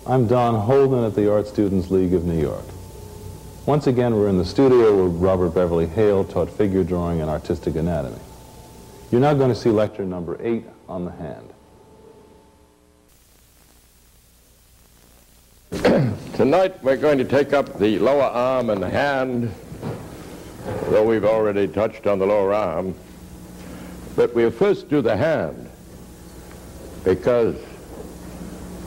I'm Don Holden at the Art Students League of New York. Once again, we're in the studio where Robert Beverly Hale taught figure drawing and artistic anatomy. You're now going to see lecture number 8 on the hand. Tonight we're going to take up the lower arm and the hand, though we've already touched on the lower arm. But we'll first do the hand, because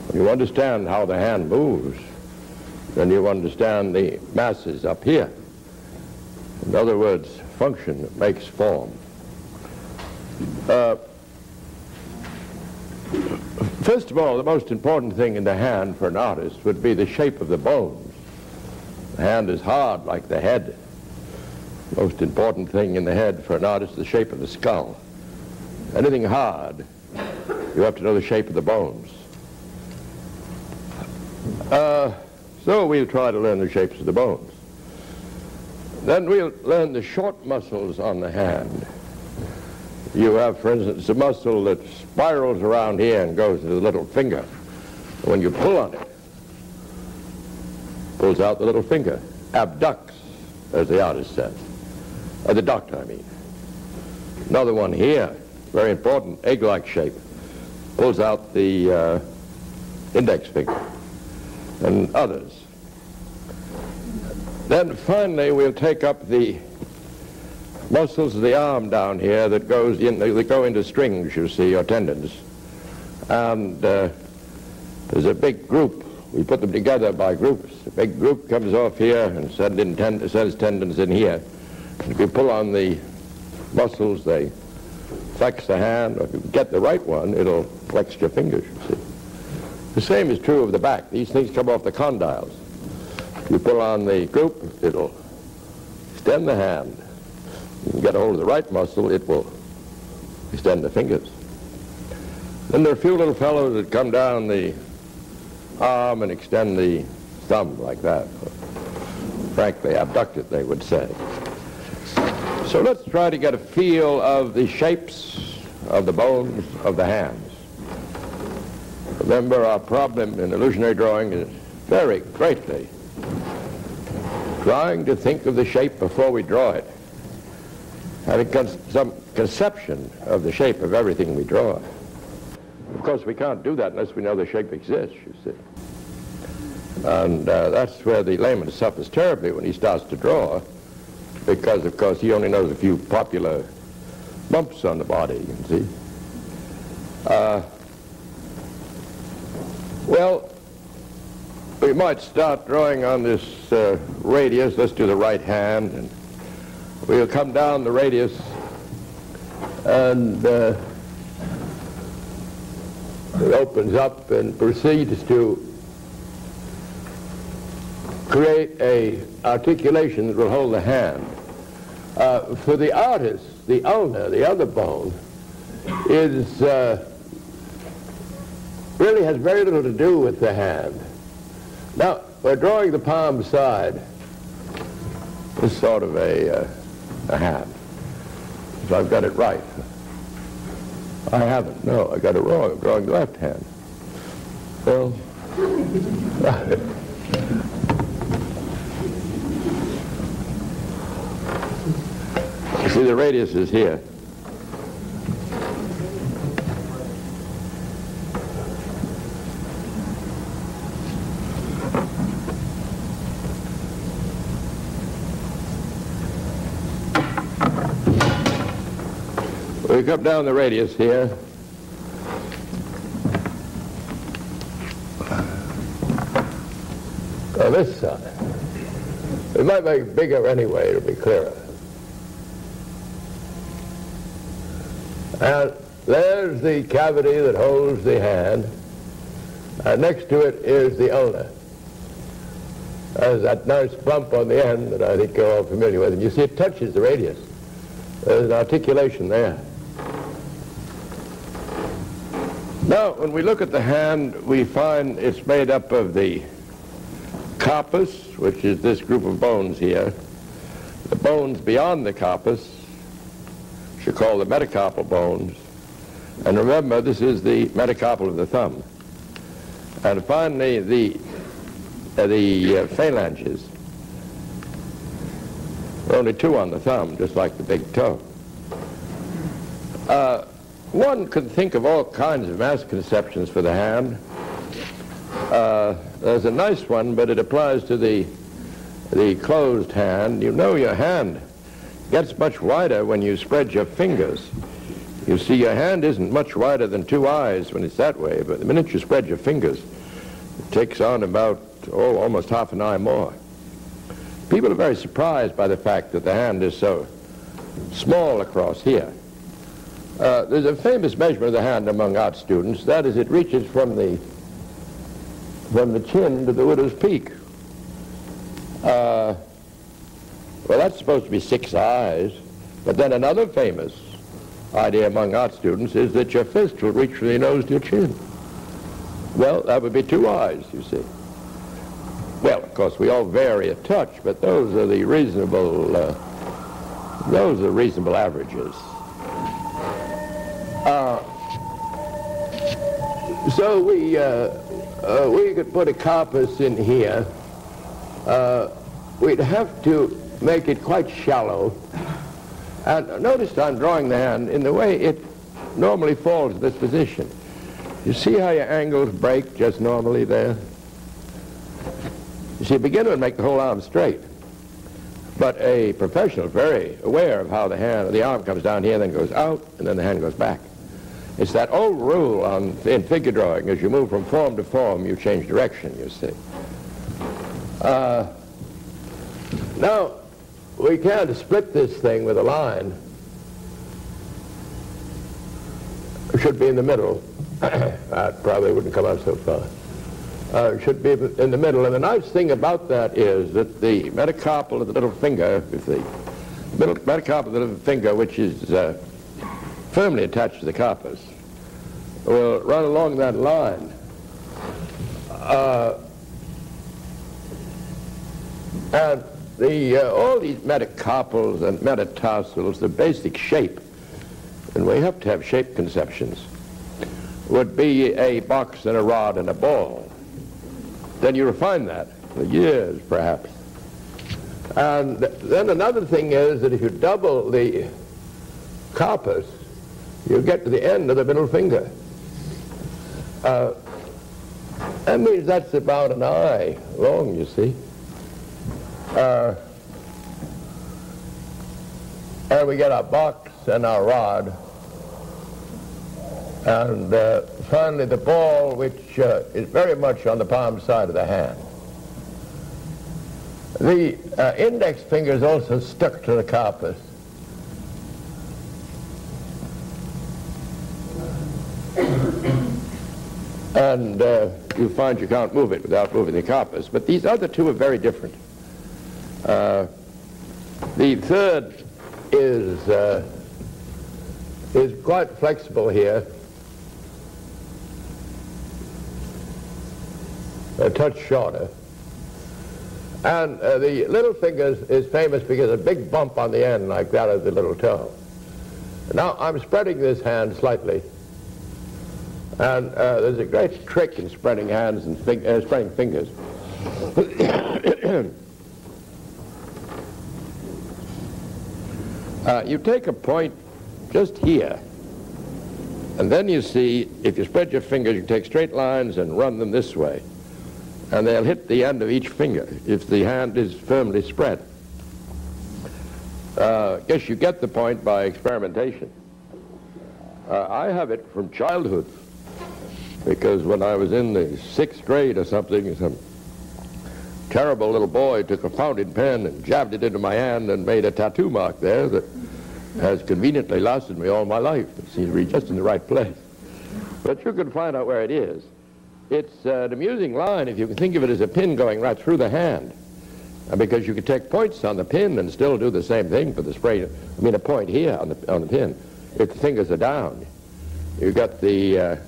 when you understand how the hand moves, then you understand the masses up here. In other words, function makes form. First of all, the most important thing in the hand for an artist would be the shape of the bones. The hand is hard like the head. The most important thing in the head for an artist is the shape of the skull. Anything hard, you have to know the shape of the bones. So we'll try to learn the shapes of the bones. Then we'll learn the short muscles on the hand. You have, for instance, a muscle that spirals around here and goes to the little finger. When you pull on it, pulls out the little finger, abducts, as the artist says. Or the doctor, I mean. Another one here, very important, egg-like shape, pulls out the index finger, and others. Then finally we'll take up the muscles of the arm down here that go into strings, you see, or tendons. And there's a big group. We put them together by groups. A big group comes off here and sends tendons in here. If you pull on the muscles, they flex the hand. Or if you get the right one, it'll flex your fingers, you see. The same is true of the back. These things come off the condyles. If you pull on the group, it'll extend the hand. You can get a hold of the right muscle, it will extend the fingers. Then there are a few little fellows that come down the arm and extend the thumb like that. Frankly, abduct it, they would say. So let's try to get a feel of the shapes of the bones of the hands. Remember, our problem in illusionary drawing is very greatly trying to think of the shape before we draw it, having some conception of the shape of everything we draw. Of course, we can't do that unless we know the shape exists, you see. And that's where the layman suffers terribly when he starts to draw, because, of course, he only knows a few popular bumps on the body, you can see. Well, we might start drawing on this radius. Let's do the right hand, and we'll come down the radius and it opens up and proceeds to create an articulation that will hold the hand. For the artist, the ulna, the other bone, is really has very little to do with the hand. Now, we're drawing the palm side. This is sort of a hand. If I've got it right. I haven't. No, I got it wrong. I'm drawing the left hand. Well, you see the radius is here. We come down the radius here. On this side. We might make it bigger anyway, it'll be clearer. And there's the cavity that holds the hand. And next to it is the ulna. There's that nice bump on the end that I think you're all familiar with. And you see it touches the radius. There's an articulation there. Now, when we look at the hand, we find it's made up of the carpus, which is this group of bones here, the bones beyond the carpus, which are called the metacarpal bones, and remember, this is the metacarpal of the thumb. And finally, the phalanges. Only two on the thumb, just like the big toe. One could think of all kinds of mass conceptions for the hand. There's a nice one, but it applies to the closed hand. You know your hand gets much wider when you spread your fingers. You see, your hand isn't much wider than two eyes when it's that way, but the minute you spread your fingers, it takes on about, almost half an eye more. People are very surprised by the fact that the hand is so small across here. There's a famous measurement of the hand among art students. That is, it reaches from the chin to the widow's peak. Well, that's supposed to be 6 eyes. But then another famous idea among art students is that your fist will reach from your nose to your chin. Well, that would be 2 eyes, you see. Well, of course, we all vary a touch, but those are the reasonable averages. So we could put a carpus in here. We'd have to make it quite shallow. And notice I'm drawing the hand in the way it normally falls in this position. You see how your angles break just normally there? You see, a beginner would make the whole arm straight. But a professional is very aware of how the arm comes down here, then goes out, and then the hand goes back. It's that old rule in figure drawing. As you move from form to form, you change direction, you see. Now, we can't split this thing with a line. It should be in the middle. That probably wouldn't come out so far. It should be in the middle. And the nice thing about that is that the metacarpal of the little finger, metacarpal of the little finger, which is firmly attached to the carpus, will run along that line. And all these metacarpals and metatarsals, the basic shape, and we have to have shape conceptions, would be a box and a rod and a ball. Then you refine that for years, perhaps. And then another thing is that if you double the carpus, you get to the end of the middle finger. That means that's about an eye long, you see. And we get our box and our rod. And finally the ball, which is very much on the palm side of the hand. The index finger is also stuck to the carpus. And you find you can't move it without moving the carpus. But these other two are very different. The third is quite flexible here. A touch shorter. And the little finger is famous because a big bump on the end like that of the little toe. Now I'm spreading this hand slightly. And there's a great trick in spreading hands and spreading fingers. You take a point just here, and then you see, if you spread your fingers, you take straight lines and run them this way, and they'll hit the end of each finger if the hand is firmly spread. Guess you get the point by experimentation. I have it from childhood, because when I was in the 6th grade or something, some terrible little boy took a fountain pen and jabbed it into my hand and made a tattoo mark there that has conveniently lasted me all my life. It seems to be just in the right place. But you can find out where it is. It's an amusing line if you can think of it as a pin going right through the hand, because you can take points on the pin and still do the same thing for the spray. I mean, a point here on the pin. If the fingers are down, you got the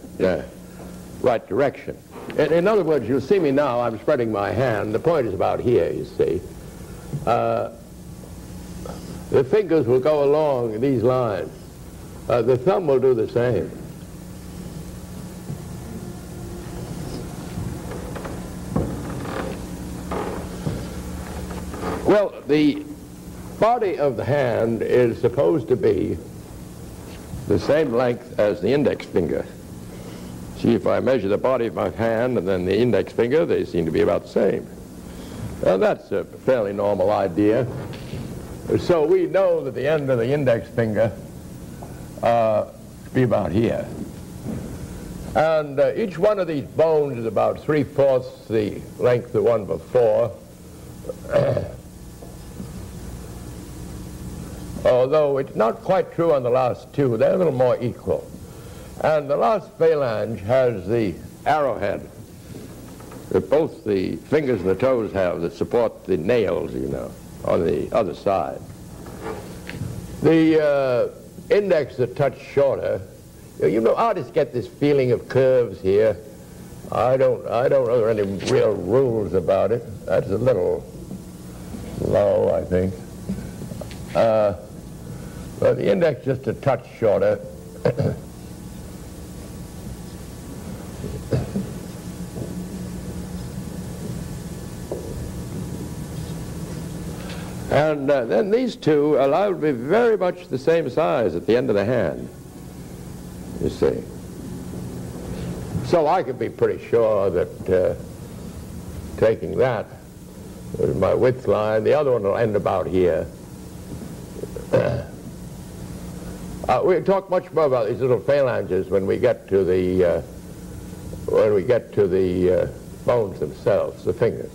right direction. In other words, you'll see me now, I'm spreading my hand. The point is about here, you see. The fingers will go along these lines. The thumb will do the same. the body of the hand is supposed to be the same length as the index finger. See, if I measure the body of my hand and then the index finger, they seem to be about the same. Now, that's a fairly normal idea. So we know that the end of the index finger should be about here. And each one of these bones is about 3/4 the length of the one before. Although it's not quite true on the last two. They're a little more equal. And the last phalange has the arrowhead that both the fingers and the toes have that support the nails, you know, on the other side. The index is a touch shorter. You know, artists get this feeling of curves here. I don't know there are any real rules about it. That's a little low, I think. But the index just a touch shorter. And then these two are allowed to be very much the same size at the end of the hand, you see. So I could be pretty sure that taking that as my width line, the other one will end about here. We'll talk much more about these little phalanges when we get to the bones themselves, the fingers.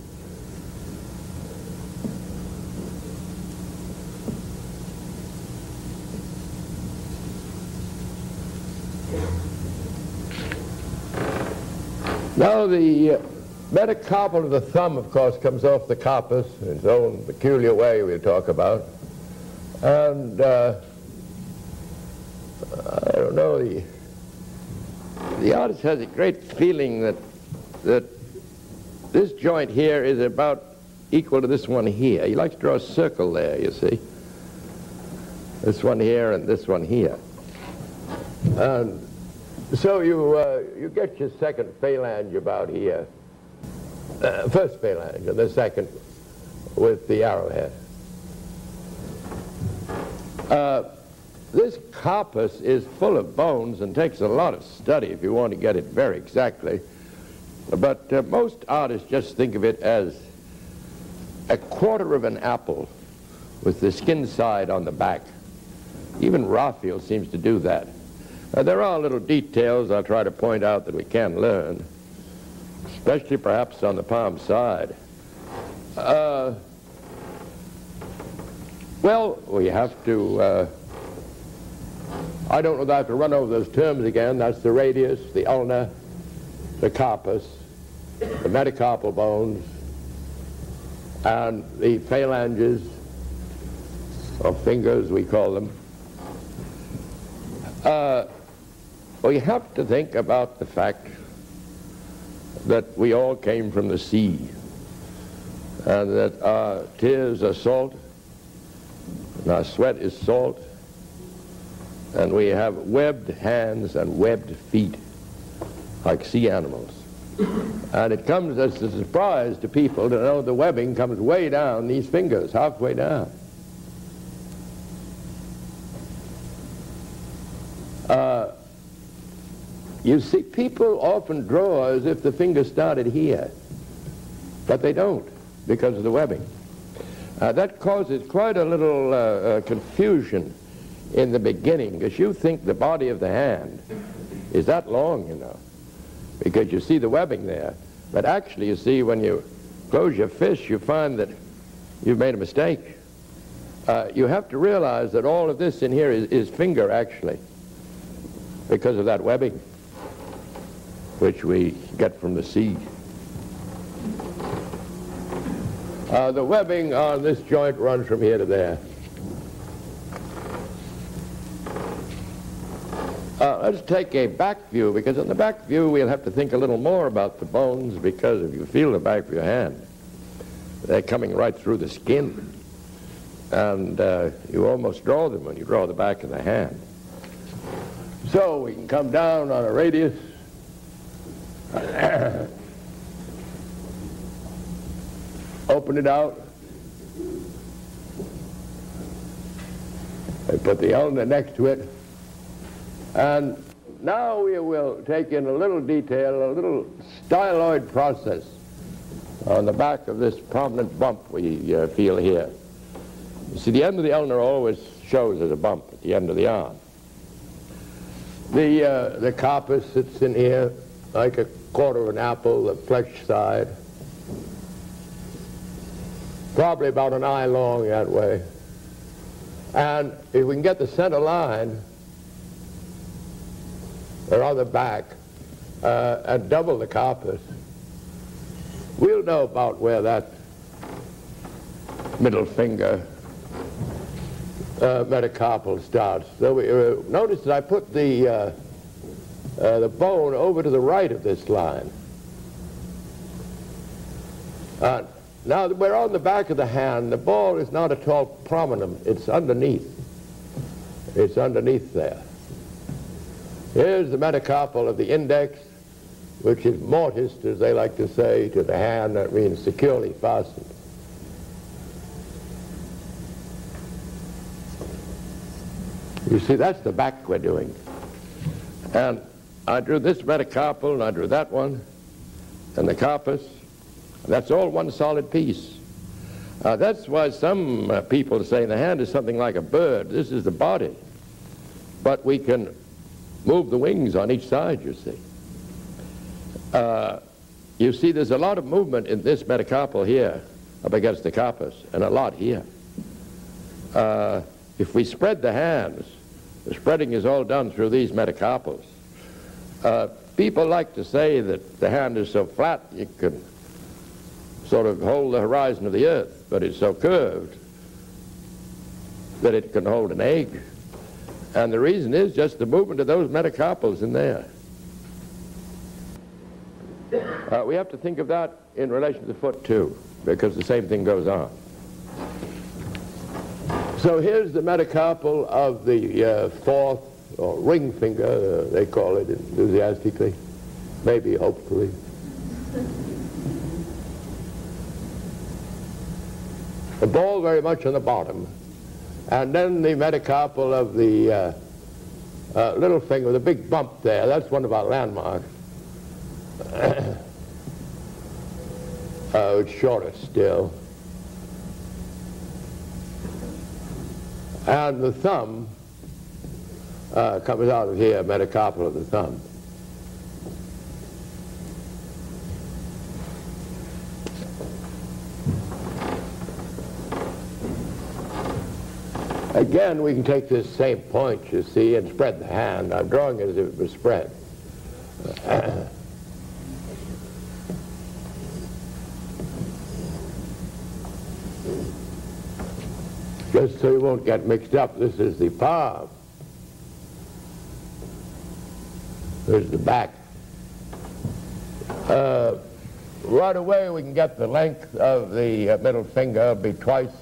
Now the metacarpal of the thumb, of course, comes off the carpus in its own peculiar way we'll talk about. And I don't know, the artist has a great feeling that this joint here is about equal to this one here. He likes to draw a circle there, you see. This one here and this one here. And so you get your second phalange about here. First phalange and the second with the arrowhead. This carpus is full of bones and takes a lot of study if you want to get it very exactly. But most artists just think of it as a quarter of an apple with the skin side on the back. Even Raphael seems to do that. There are little details I'll try to point out that we can learn, especially perhaps on the palm side. Well, we have to, I don't know that I have to run over those terms again. That's the radius, the ulna, the carpus, the metacarpal bones, and the phalanges, or fingers we call them. We have to think about the fact that we all came from the sea, and that our tears are salt, and our sweat is salt, and we have webbed hands and webbed feet like sea animals. And it comes as a surprise to people to know the webbing comes way down these fingers, halfway down. You see, people often draw as if the finger started here, but they don't because of the webbing. That causes quite a little confusion in the beginning, because you think the body of the hand is that long, you know, because you see the webbing there. But actually, you see, when you close your fist, you find that you've made a mistake. You have to realize that all of this in here is finger, actually, because of that webbing, which we get from the sea. The webbing on this joint runs from here to there. Let's take a back view, because in the back view we'll have to think a little more about the bones, because if you feel the back of your hand, they're coming right through the skin, and you almost draw them when you draw the back of the hand. So we can come down on a radius. Open it out. I put the ulnar next to it. And now we will take in a little detail, a little styloid process on the back of this prominent bump we feel here. You see, the end of the ulnar always shows as a bump at the end of the arm. The carpus sits in here like a quarter of an apple, the flesh side. Probably about an eye long that way. And if we can get the center line around the back and double the carpus, we'll know about where that middle finger metacarpal starts. So we, notice that I put the bone over to the right of this line. Now that we're on the back of the hand, the ball is not at all prominent. It's underneath. It's underneath there. Here's the metacarpal of the index, which is mortised, as they like to say, to the hand. That means securely fastened. You see, that's the back we're doing. And I drew this metacarpal, and I drew that one, and the carpus. That's all one solid piece. That's why some people say the hand is something like a bird. This is the body. But we can move the wings on each side, you see. You see, there's a lot of movement in this metacarpal here up against the carpus, and a lot here. If we spread the hands, the spreading is all done through these metacarpals. People like to say that the hand is so flat you can sort of hold the horizon of the earth, but it's so curved that it can hold an egg. And the reason is just the movement of those metacarpals in there. We have to think of that in relation to the foot too, because the same thing goes on. So here's the metacarpal of the fourth, or ring finger, they call it enthusiastically, maybe hopefully. The ball very much on the bottom, and then the metacarpal of the little finger with a big bump there. That's one of our landmarks. It's shorter still. And the thumb comes out of here, metacarpal of the thumb. Again, we can take this same point, you see, and spread the hand. I'm drawing it as if it was spread. Just so you won't get mixed up, this is the palm. There's the back. Right away we can get the length of the middle finger, be twice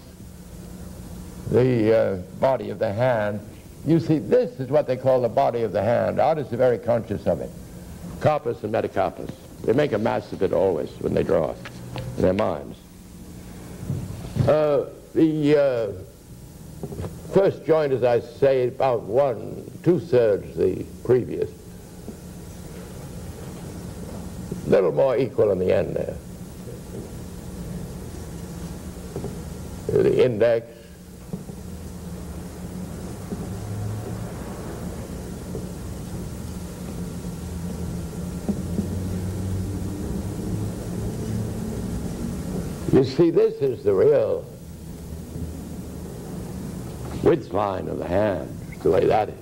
the body of the hand. You see, this is what they call the body of the hand. Artists are very conscious of it. Carpus and metacarpus. They make a mass of it always when they draw it in their minds. The first joint, as I say, about 2/3 the previous. A little more equal on the end there. The index. You see, this is the real width line of the hand, the way that is.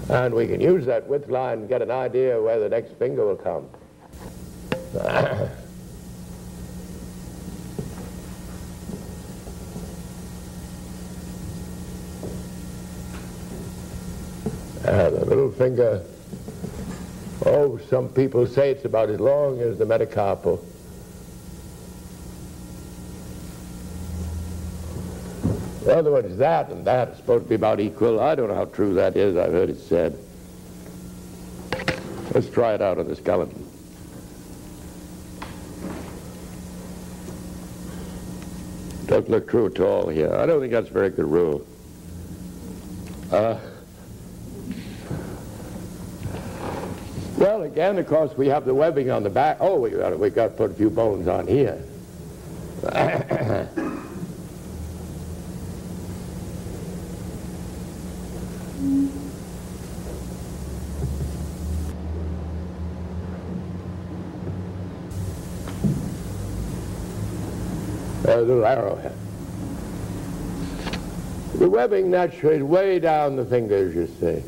And we can use that width line and get an idea of where the next finger will come. The little finger, oh, some people say it's about as long as the metacarpal. In other words, that and that is supposed to be about equal. I don't know how true that is. I've heard it said. Let's try it out on the skeleton. Doesn't look true at all here. I don't think that's a very good rule. Well, again, of course, we have the webbing on the back. Oh, we've got to put a few bones on here. There's a little arrowhead. The webbing naturally is way down the fingers, you see.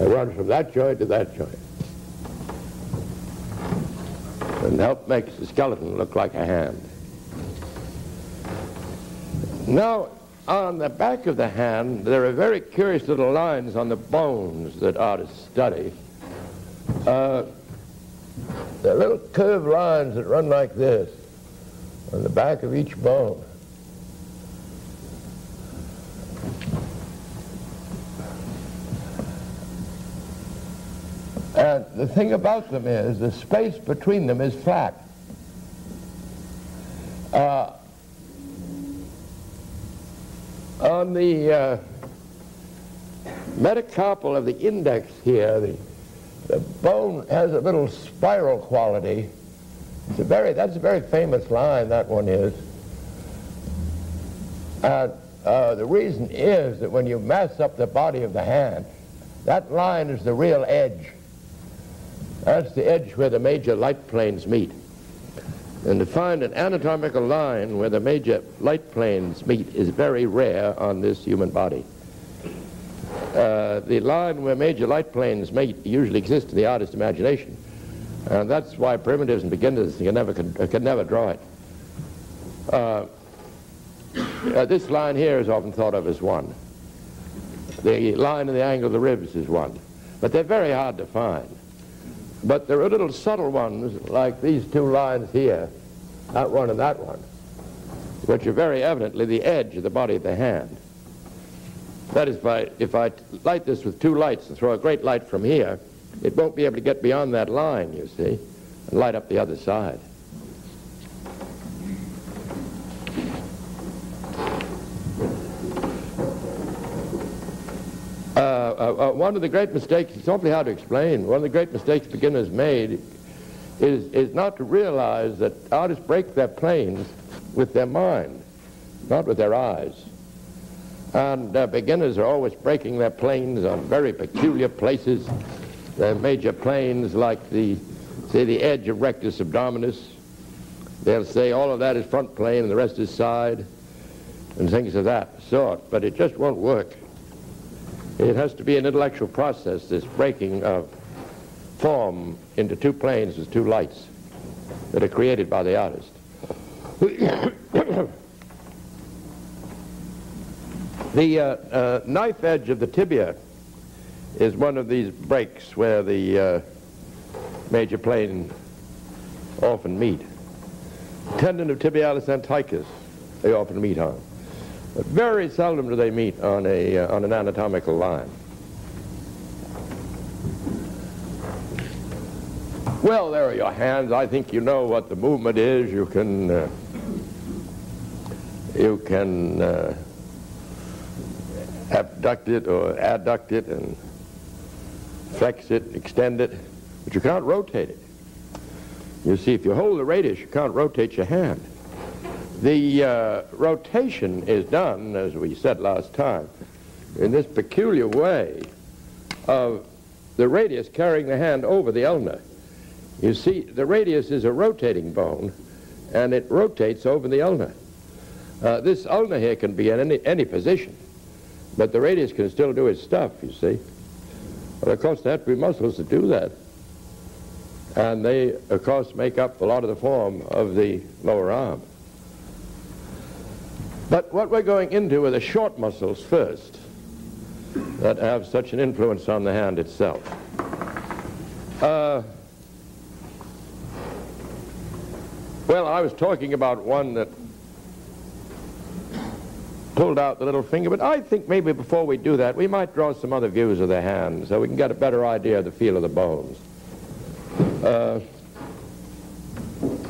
It runs from that joint to that joint. And help makes the skeleton look like a hand. Now, on the back of the hand, there are very curious little lines on the bones that artists study. There are little curved lines that run like this on the back of each bone. And the thing about them is the space between them is flat. On the metacarpal of the index here, the bone has a little spiral quality. That's a very famous line, that one is. And the reason is that when you mass up the body of the hand, that line is the real edge. That's the edge where the major light planes meet. And to find an anatomical line where the major light planes meet is very rare on this human body. The line where major light planes meet usually exists in the artist's imagination. And that's why primitives and beginners could never draw it. This line here is often thought of as one. The line in the angle of the ribs is one. But they're very hard to find. But there are little subtle ones, like these two lines here, that one and that one, which are very evidently the edge of the body of the hand. That is, if I light this with two lights and throw a great light from here, it won't be able to get beyond that line, you see, and light up the other side. One of the great mistakes, it's awfully hard to explain, one of the great mistakes beginners made is not to realize that artists break their planes with their mind, not with their eyes. And beginners are always breaking their planes on very peculiar places. They're major planes like say the edge of rectus abdominis. They'll say all of that is front plane and the rest is side, and things of that sort, but it just won't work. It has to be an intellectual process, this breaking of form into two planes with two lights that are created by the artist. The knife edge of the tibia is one of these breaks where the major plane often meet. Tendon of tibialis anticus they often meet on. But very seldom do they meet on an anatomical line. Well, there are your hands. I think you know what the movement is. You can abduct it or adduct it and flex it, extend it, but you can't rotate it. You see, if you hold the radius, you can't rotate your hand. The rotation is done, as we said last time, in this peculiar way of the radius carrying the hand over the ulna. You see, the radius is a rotating bone, and it rotates over the ulna. This ulna here can be in any position, but the radius can still do its stuff, you see. But of course, there have to be muscles that do that. And they, of course, make up a lot of the form of the lower arm. But what we're going into are the short muscles first that have such an influence on the hand itself. Well, I was talking about one that pulled out the little finger, but I think maybe before we do that, we might draw some other views of the hand so we can get a better idea of the feel of the bones.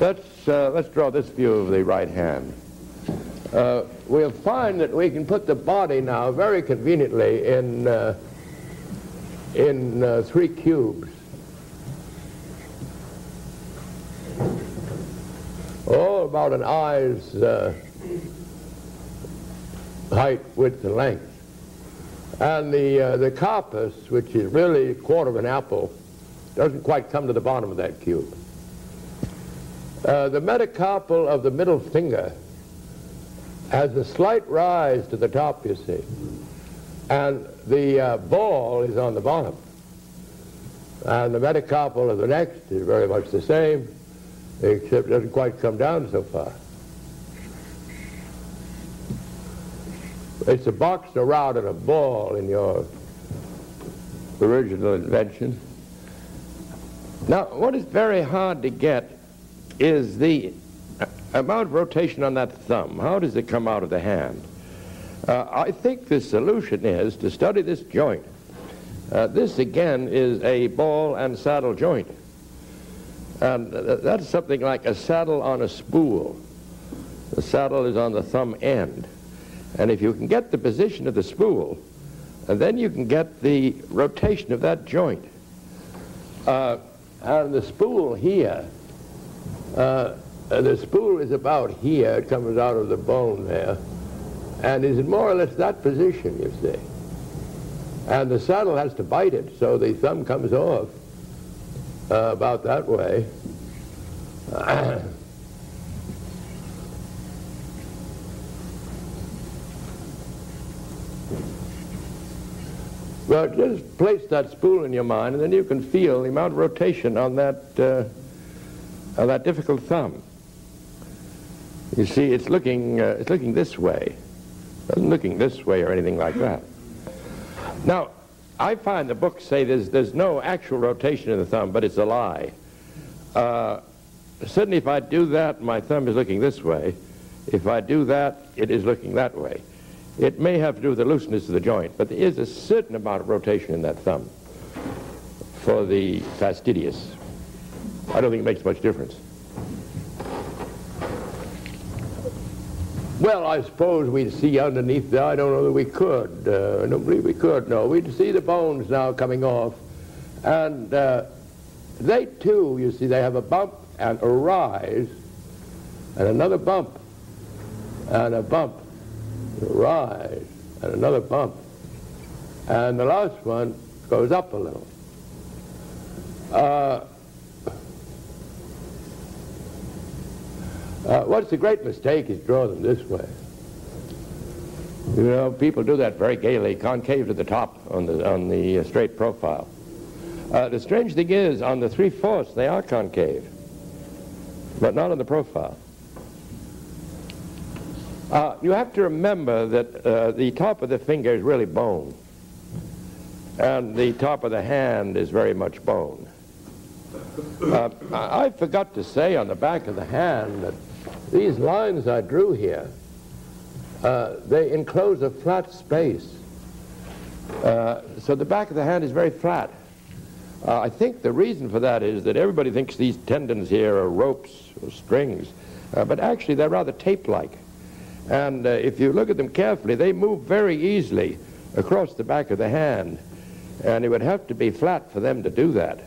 Let's draw this view of the right hand. we'll find that we can put the body now very conveniently in 3 cubes. All about an eye's height, width, and length. And the carpus, which is really a quarter of an apple, doesn't quite come to the bottom of that cube. The metacarpal of the middle finger has a slight rise to the top, you see. And the ball is on the bottom. And the metacarpal of the next is very much the same, except it doesn't quite come down so far. It's a box, a rod, and a ball in your original invention. Now, what is very hard to get is the amount of rotation on that thumb. How does it come out of the hand? I think the solution is to study this joint. This, again, is a ball and saddle joint. And that's something like a saddle on a spool. The saddle is on the thumb end. And if you can get the position of the spool, then you can get the rotation of that joint. And the spool here, the spool is about here. It comes out of the bone there, and is in more or less that position, you see. And the saddle has to bite it, so the thumb comes off about that way. Well, just place that spool in your mind, and then you can feel the amount of rotation on that difficult thumb. You see, it's looking this way. It isn't looking this way or anything like that. Now, I find the books say there's no actual rotation in the thumb, but it's a lie. Certainly, if I do that, my thumb is looking this way. If I do that, it is looking that way. It may have to do with the looseness of the joint, but there is a certain amount of rotation in that thumb for the fastidious. I don't think it makes much difference. Well, I suppose we'd see underneath there. I don't know that we could. I don't believe we could, no. We'd see the bones now coming off. And they, too, you see, they have a bump and a rise, and another bump, and a bump. Rise, and another bump. And the last one goes up a little. What's the great mistake is draw them this way. You know, people do that very gaily, concave to the top on the straight profile. The strange thing is, on the 3/4, they are concave, but not on the profile. You have to remember that the top of the finger is really bone, and the top of the hand is very much bone. I forgot to say on the back of the hand that these lines I drew here, they enclose a flat space. So the back of the hand is very flat. I think the reason for that is that everybody thinks these tendons here are ropes or strings, but actually they're rather tape-like. And if you look at them carefully, they move very easily across the back of the hand, and it would have to be flat for them to do that.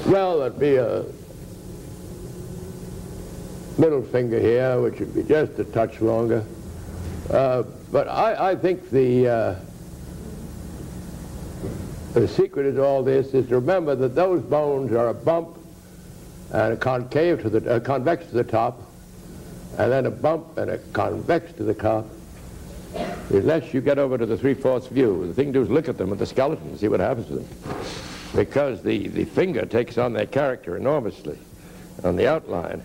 Well, there'd be a middle finger here, which would be just a touch longer. But I think the secret of all this is to remember that those bones are a bump and a concave to the convex to the top, and then a bump and a convex to the top. Unless you get over to the 3/4 view, the thing to do is look at them, at the skeleton, and see what happens to them. Because the finger takes on their character enormously on the outline.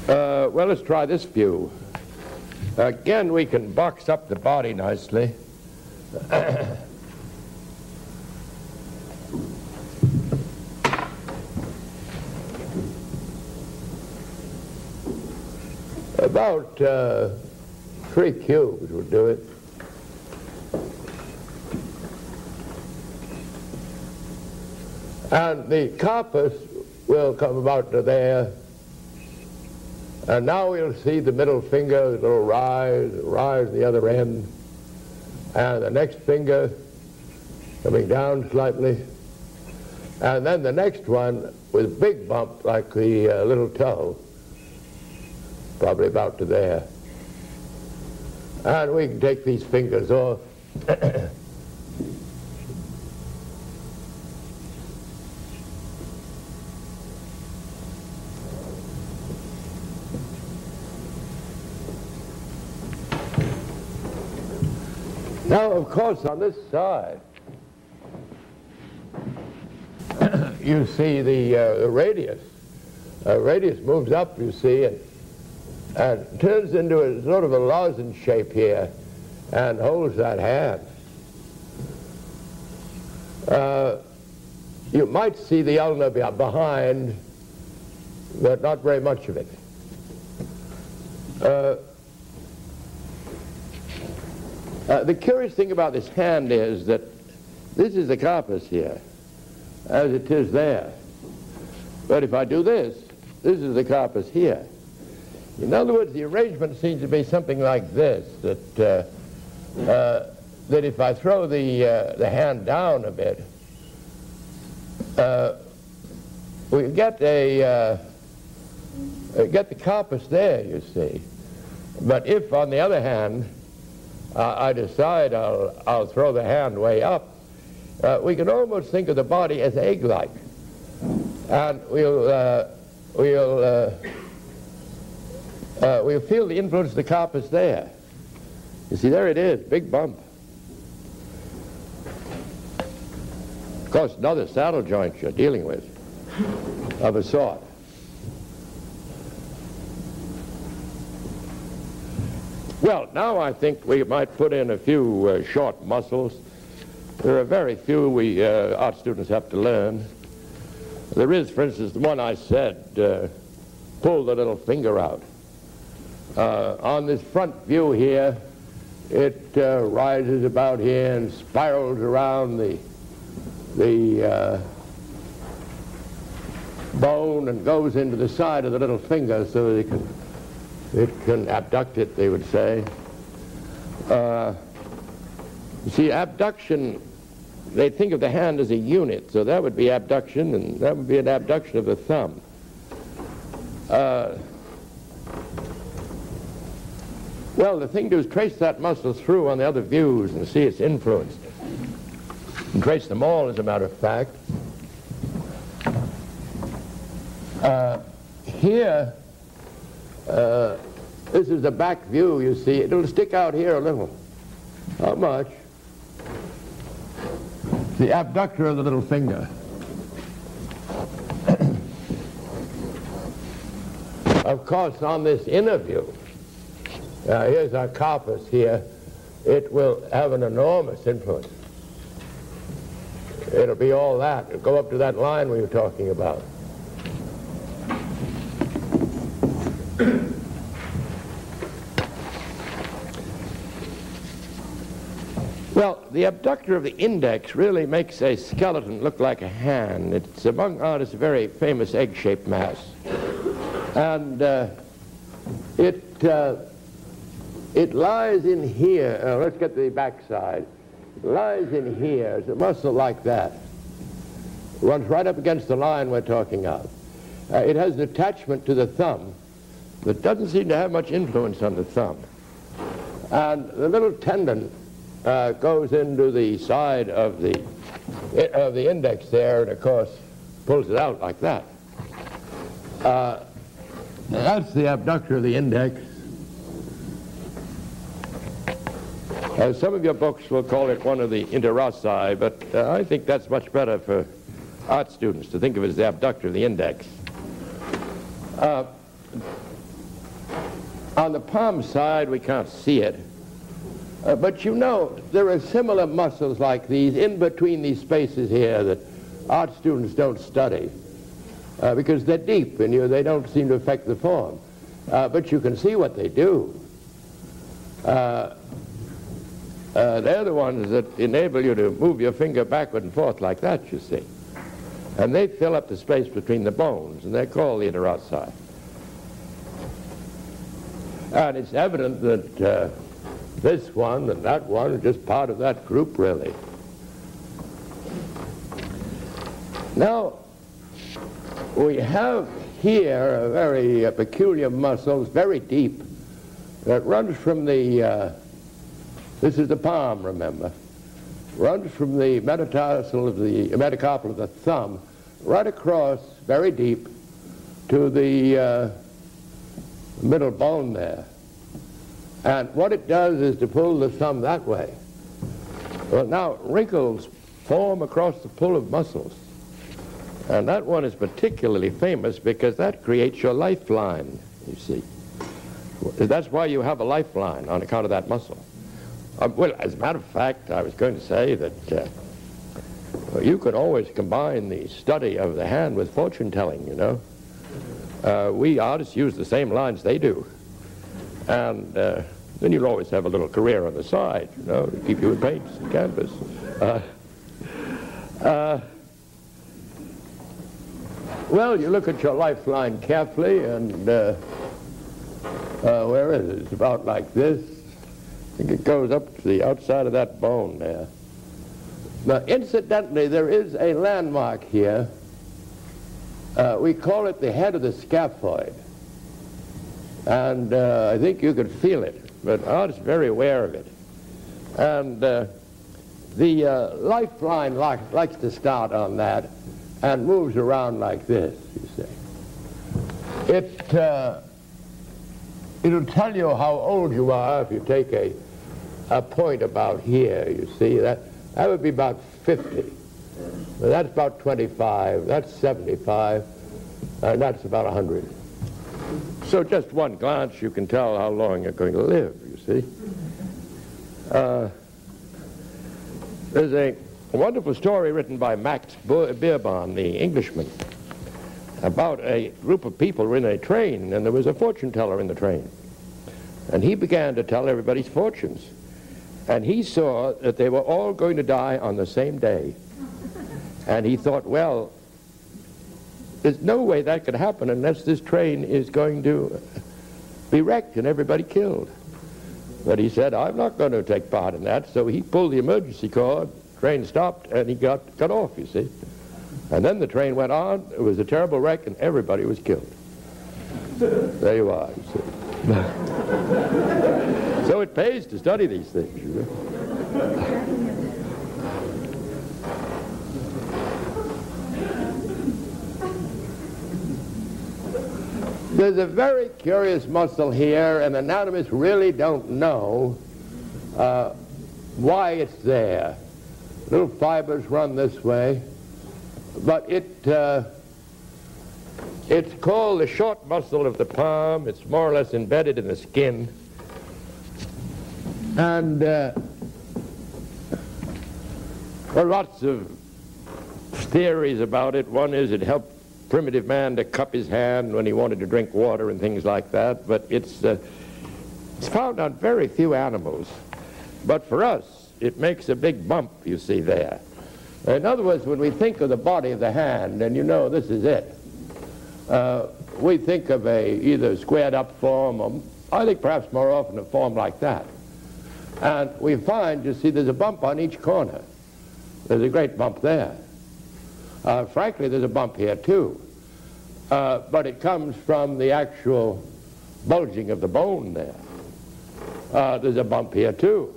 Well, let's try this view. Again, we can box up the body nicely. About 3 cubes would do it. And the carpus will come about to there. And now we'll see the middle finger, the little rise the other end. And the next finger coming down slightly. And then the next one with a big bump like the little toe, probably about to there. And we can take these fingers off. Now, of course, on this side, you see the radius. Radius moves up, you see, and turns into a sort of a lozenge shape here and holds that hand. You might see the ulna behind, but not very much of it. The curious thing about this hand is that this is the carpus here, as it is there. But if I do this, this is the carpus here. In other words, the arrangement seems to be something like this, that if I throw the hand down a bit, we get the carpus there, you see. But if, on the other hand, I decide I'll throw the hand way up, we can almost think of the body as egg-like. And we'll feel the influence of the carpus there. You see, there it is, big bump. Of course, another saddle joint you're dealing with, of a sort. Well, now I think we might put in a few short muscles. There are very few we art students have to learn. There is, for instance, the one I said, pull the little finger out. On this front view here, it rises about here and spirals around the bone and goes into the side of the little finger so that it can abduct it, they would say. You see, abduction, they think of the hand as a unit, so that would be abduction, and that would be an abduction of the thumb. Well, the thing to do is trace that muscle through on the other views and see its influence. And trace them all, as a matter of fact. Here, this is the back view, you see. It'll stick out here a little. Not much. The abductor of the little finger. Of course, on this inner view, here's our carpus here, it will have an enormous influence. It'll be all that. It'll go up to that line we were talking about. Well, the abductor of the index really makes a skeleton look like a hand. It's, among artists, a very famous egg-shaped mass. And it lies in here. Let's get the back side. It lies in here. It's a muscle like that. It runs right up against the line we're talking of. It has an attachment to the thumb that doesn't seem to have much influence on the thumb. And the little tendon goes into the side of the index there, and of course pulls it out like that. That's the abductor of the index. Some of your books will call it one of the interossi, but I think that's much better for art students to think of it as the abductor of the index. On the palm side, we can't see it. But you know, there are similar muscles like these in between these spaces here that art students don't study because they're deep and they don't seem to affect the form. But you can see what they do. They're the ones that enable you to move your finger backward and forth like that, you see. And they fill up the space between the bones, and they're called the interossei. And it's evident that this one and that one are just part of that group, really. Now, we have here a very peculiar muscle, very deep, that runs from the, this is the palm, remember, runs from the metatarsal of the metacarpal of the thumb right across, very deep, to the middle bone there. And what it does is to pull the thumb that way. Well, now, wrinkles form across the pull of muscles. And that one is particularly famous because that creates your lifeline, you see. That's why you have a lifeline, on account of that muscle. Well, as a matter of fact, I was going to say that you could always combine the study of the hand with fortune telling, you know. We artists use the same lines they do. And then you'll always have a little career on the side, you know, to keep you in paints and canvas. Well, you look at your lifeline carefully, and where is it? It's about like this. I think it goes up to the outside of that bone there. Now, incidentally, there is a landmark here. We call it the head of the scaphoid. And I think you could feel it, but Art is very aware of it. And the lifeline likes to start on that and moves around like this, you see. It'll tell you how old you are if you take a point about here, you see. That would be about 50. Well, that's about 25, that's 75, and that's about 100. So just one glance, you can tell how long you're going to live, you see. There's a wonderful story written by Max Beerbohm, the Englishman, about a group of people who were in a train, and there was a fortune teller in the train. And he began to tell everybody's fortunes. And he saw that they were all going to die on the same day. And he thought, well, there's no way that could happen unless this train is going to be wrecked and everybody killed. But he said, I'm not going to take part in that. So he pulled the emergency cord, train stopped, and he got cut off, you see. And then the train went on, it was a terrible wreck, and everybody was killed. There you are, you see. So it pays to study these things, you know. There's a very curious muscle here, and anatomists really don't know why it's there. Little fibers run this way, but it's called the short muscle of the palm. It's more or less embedded in the skin. And there are lots of theories about it. One is it helped primitive man to cup his hand when he wanted to drink water and things like that, but it's found on very few animals. But for us, it makes a big bump, you see there. In other words, when we think of the body of the hand, and you know this is it, we think of either squared up form, or I think perhaps more often a form like that. And we find, you see, there's a bump on each corner. There's a great bump there. Frankly, there's a bump here too, but it comes from the actual bulging of the bone there. There's a bump here too,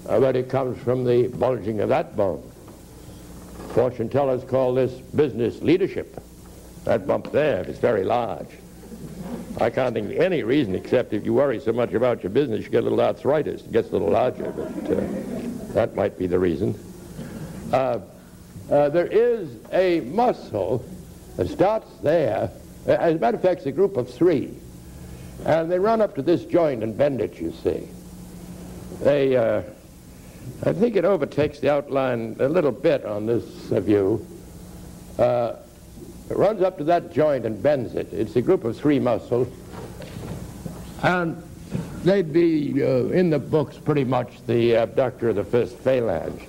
but it comes from the bulging of that bone. Fortune tellers call this business leadership. That bump there is very large. I can't think of any reason except if you worry so much about your business, you get a little arthritis. It gets a little larger, but that might be the reason. There is a muscle that starts there. As a matter of fact, it's a group of three. And they run up to this joint and bend it, you see. I think it overtakes the outline a little bit on this view. It runs up to that joint and bends it. It's a group of three muscles. And they'd be, in the books, pretty much the abductor of the first phalange.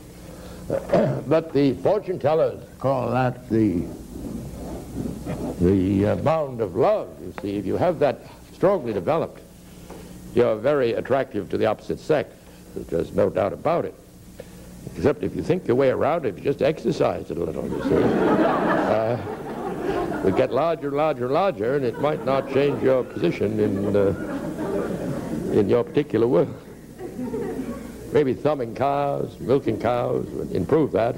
But the fortune tellers call that the bound of love. You see, if you have that strongly developed, you're very attractive to the opposite sex. There's no doubt about it. Except if you think your way around it, if you just exercise it a little, you see. We get larger, larger, larger, and it might not change your position in your particular world. Maybe thumbing cows, milking cows would improve that.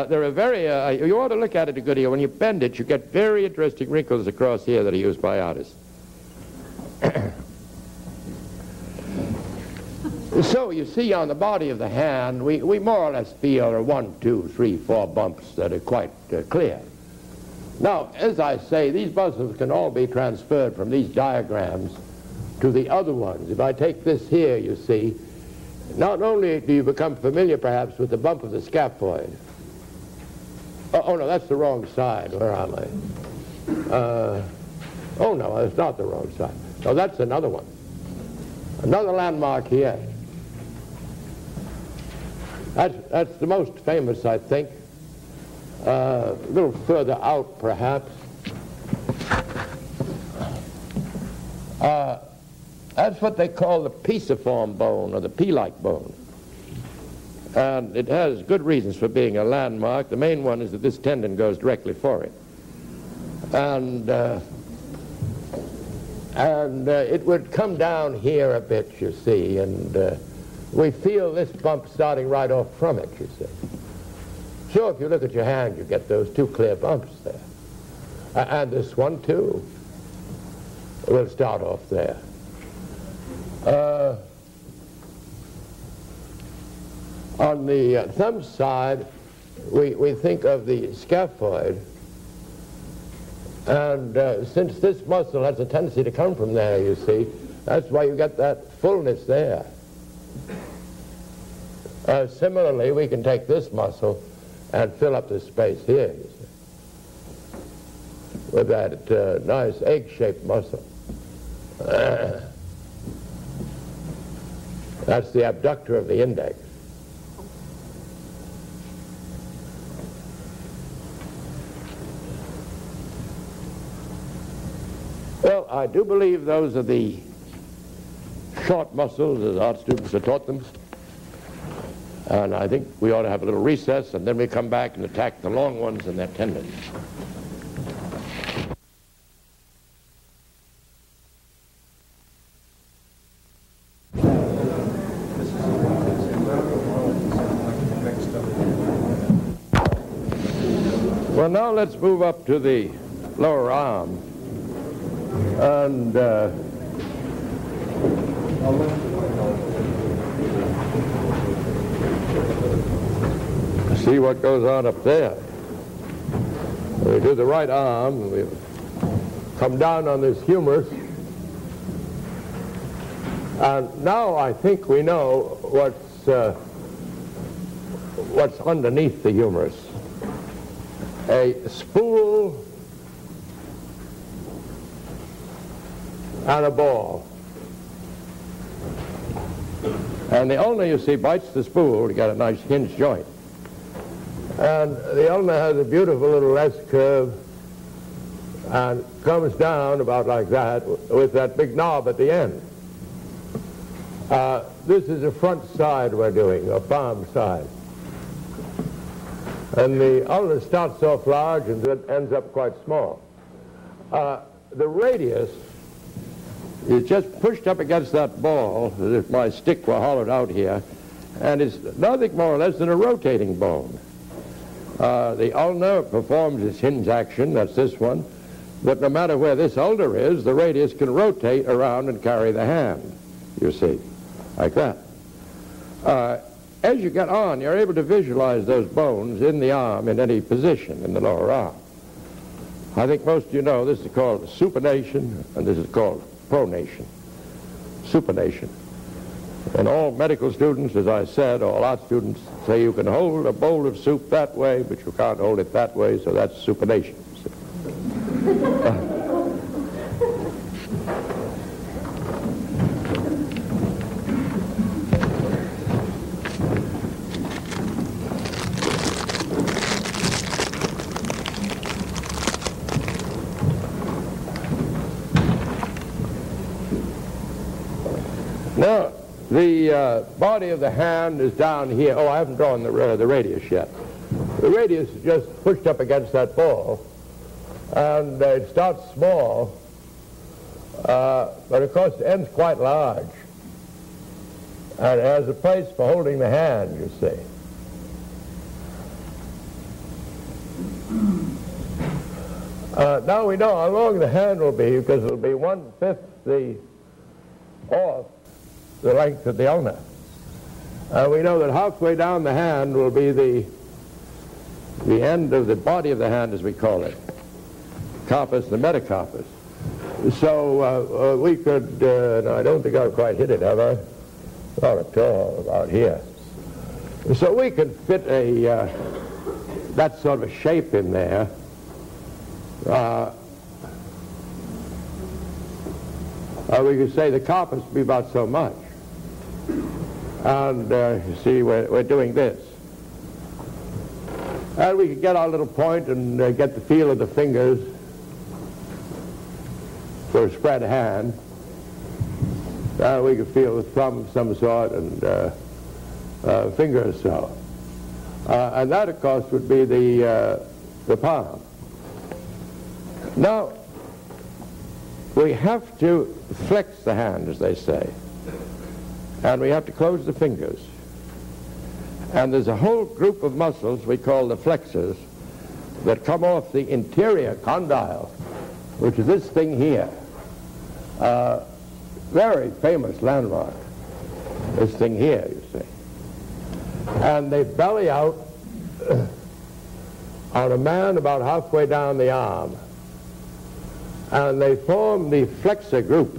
There are very, you ought to look at it a good deal. When you bend it, you get very interesting wrinkles across here that are used by artists. So you see on the body of the hand, we more or less feel there are 1, 2, 3, 4 bumps that are quite clear. Now, as I say, these muscles can all be transferred from these diagrams to the other ones. If I take this here, you see, not only do you become familiar perhaps with the bump of the scaphoid. Oh no, that's the wrong side. Where am I? Oh no, it's not the wrong side. No, that's another one. Another landmark here. That's the most famous, I think. A little further out, perhaps. That's what they call the pisiform bone, or the pea-like bone. And it has good reasons for being a landmark. The main one is that this tendon goes directly for it. And it would come down here a bit, you see, and we feel this bump starting right off from it, you see. Sure, if you look at your hand, you get those 2 clear bumps there. And this one, too, will start off there. On the thumb side, we think of the scaphoid, and since this muscle has a tendency to come from there, you see, that's why you get that fullness there. Similarly, we can take this muscle and fill up this space here, you see, with that nice egg-shaped muscle. That's the abductor of the index. Well, I do believe those are the short muscles as art students are taught them. And I think we ought to have a little recess, and then we come back and attack the long ones and their tendons. Well, now let's move up to the lower arm. And see what goes on up there. We do the right arm, we come down on this humerus, and now I think we know what's underneath the humerus. A spool and a ball. And the ulna, you see, bites the spool to get a nice hinge joint. And the ulna has a beautiful little S-curve and comes down about like that with that big knob at the end. This is the front side we're doing, a palm side. And the ulna starts off large and then ends up quite small. The radius is just pushed up against that ball as if my stick were hollowed out here, and it's nothing more or less than a rotating bone. The ulna performs its hinge action, that's this one, but no matter where this ulna is, the radius can rotate around and carry the hand, you see, like that. As you get on, you're able to visualize those bones in the arm in any position in the lower arm. I think most of you know this is called supination, and this is called pronation. Supination. And all medical students, as I said, all art students, say you can hold a bowl of soup that way, but you can't hold it that way, so that's supination. Now, the body of the hand is down here. Oh, I haven't drawn the radius yet. The radius is just pushed up against that ball, and it starts small, but of course the end's quite large, and it has a place for holding the hand, you see. Now we know how long the hand will be, because it'll be 1/5 off the length of the ulna. We know that halfway down the hand will be the end of the body of the hand, as we call it, carpus, the metacarpus. So we could, no, I don't think I've quite hit it, have I? Not at all, about here. So we could fit that sort of a shape in there. We could say the carpus would be about so much. And you see, we're doing this. And we could get our little point and get the feel of the fingers for a spread hand. We could feel the thumb of some sort and finger or so. And that, of course, would be the palm. Now, we have to flex the hand, as they say, and we have to close the fingers. And there's a whole group of muscles we call the flexors that come off the interior condyle, which is this thing here. Very famous landmark, this thing here, you see. And they belly out on a man about halfway down the arm. And they form the flexor group.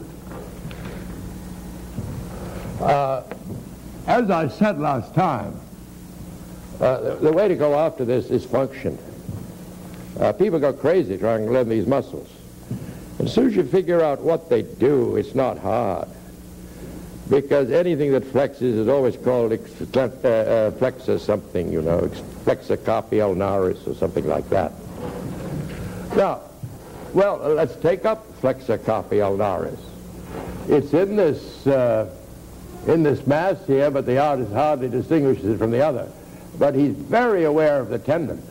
As I said last time, the way to go after this is function. People go crazy trying to learn these muscles. As soon as you figure out what they do, it's not hard. Because anything that flexes is always called flexor something, you know, flexor carpi ulnaris or something like that. Now, well, let's take up flexor carpi ulnaris. It's in this mass here, but the artist hardly distinguishes it from the other. But he's very aware of the tendon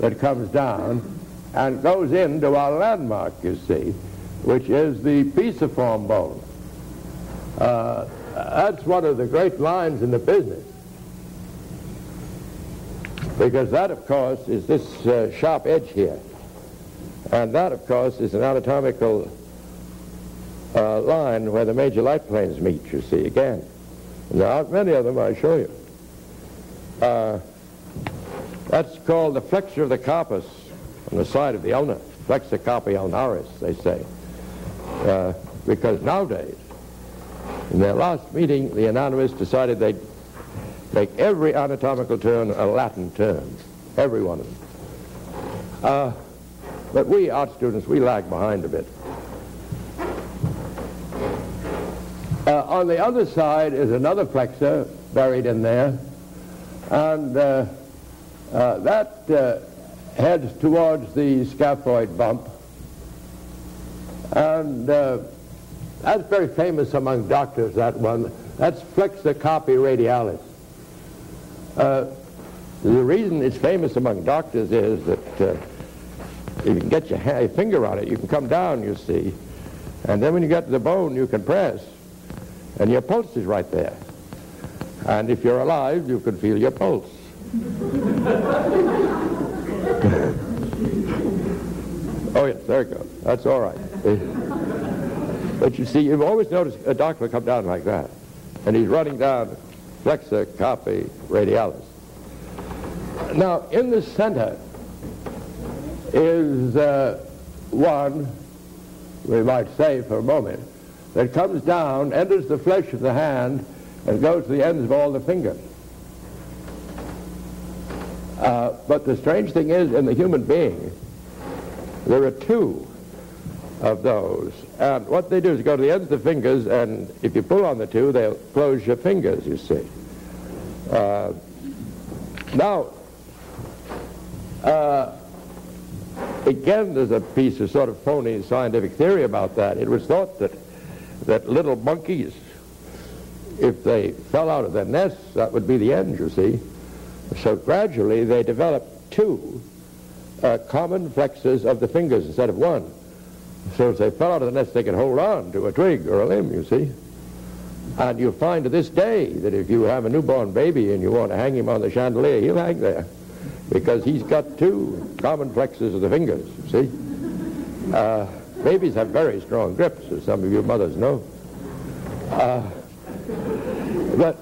that comes down and goes into our landmark, you see, which is the pisiform bone. That's one of the great lines in the business, because that, of course, is this sharp edge here. And that, of course, is an anatomical line where the major light planes meet, you see, again. And there aren't many of them, I show you. That's called the flexure of the carpus on the side of the ulna, flexor carpi ulnaris, they say. Because nowadays, in their last meeting, the anatomists decided they'd make every anatomical term a Latin term, every one of them. But we art students, we lag behind a bit. On the other side is another flexor buried in there, and that heads towards the scaphoid bump, and that's very famous among doctors, that one. That's flexor carpi radialis. The reason it's famous among doctors is that if you can get your finger on it, you can come down, you see, and then when you get to the bone, you can press, and your pulse is right there. And if you're alive, you can feel your pulse. Oh, yes, there it goes. That's all right. But you see, you've always noticed a doctor will come down like that, and he's running down flexor carpi radialis. Now, in the center is one, we might say for a moment, that comes down, enters the flesh of the hand, and goes to the ends of all the fingers. But the strange thing is, in the human being, there are two of those. And what they do is go to the ends of the fingers, and if you pull on the two, they'll close your fingers, you see. Now, again, there's a piece of sort of phony scientific theory about that. It was thought that little monkeys if they fell out of their nests, that would be the end, you see. So gradually they developed two common flexes of the fingers instead of one. So if they fell out of the nest, they could hold on to a twig or a limb, you see. And you'll find to this day that if you have a newborn baby and you want to hang him on the chandelier, he'll hang there, because he's got two common flexes of the fingers, you see. Babies have very strong grips, as some of you mothers know. But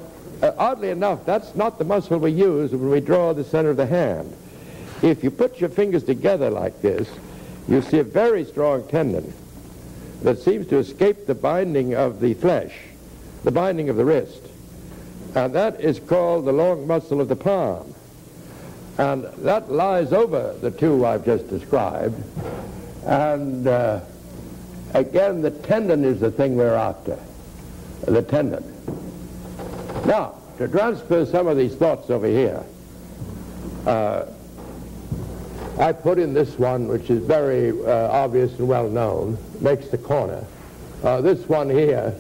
oddly enough, that's not the muscle we use when we draw the center of the hand. If you put your fingers together like this, you see a very strong tendon that seems to escape the binding of the flesh, the binding of the wrist. And that is called the long muscle of the palm. And that lies over the two I've just described. And again, the tendon is the thing we're after, the tendon. Now, to transfer some of these thoughts over here, I put in this one, which is very obvious and well known, makes the corner. This one here,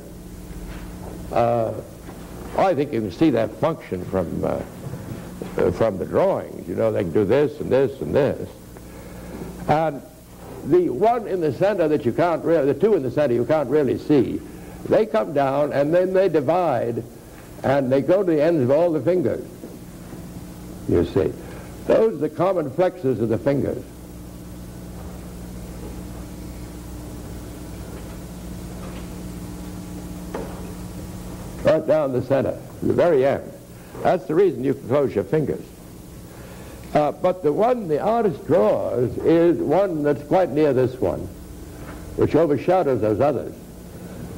I think you can see that function from the drawings. You know, they can do this and this and this. And the one in the center that you can't really, the two in the center you can't really see, they come down and then they divide and they go to the ends of all the fingers, you see. Those are the common flexes of the fingers. Right down the center, the very end. That's the reason you can close your fingers. But the one the artist draws is one that's quite near this one, which overshadows those others.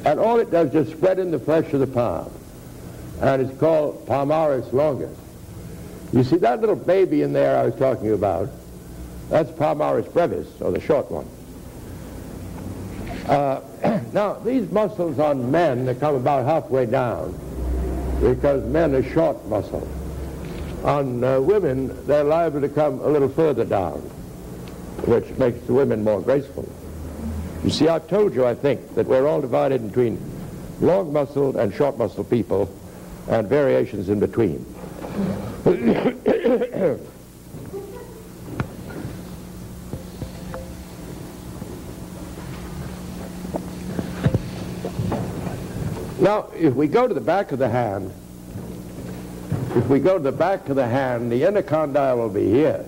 And all it does is just spread in the flesh of the palm. And it's called palmaris longus. You see that little baby in there I was talking about? That's palmaris brevis, or the short one. Now, these muscles on men, they come about halfway down, because men are short muscles. On women, they're liable to come a little further down, which makes the women more graceful. You see, I've told you, I think, that we're all divided between long-muscled and short-muscled people, and variations in between. Now, if we go to the back of the hand, the inner condyle will be here.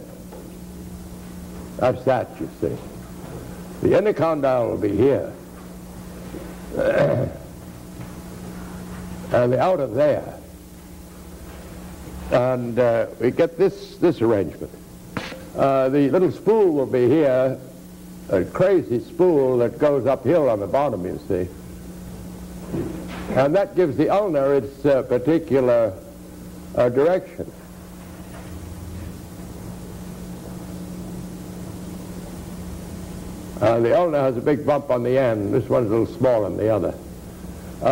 That's that, you see. The inner condyle will be here. And the outer there. And we get this arrangement. The little spool will be here, a crazy spool that goes uphill on the bottom, you see. And that gives the ulnar its particular direction. The ulnar has a big bump on the end. This one's a little smaller than the other.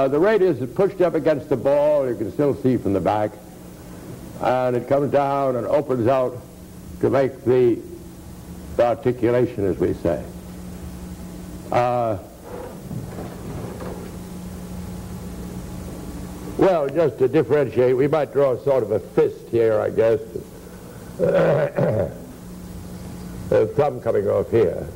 The radius is pushed up against the ball, you can still see from the back. And it comes down and opens out to make the articulation, as we say. Well, just to differentiate, we might draw sort of a fist here, I guess. The thumb coming off here.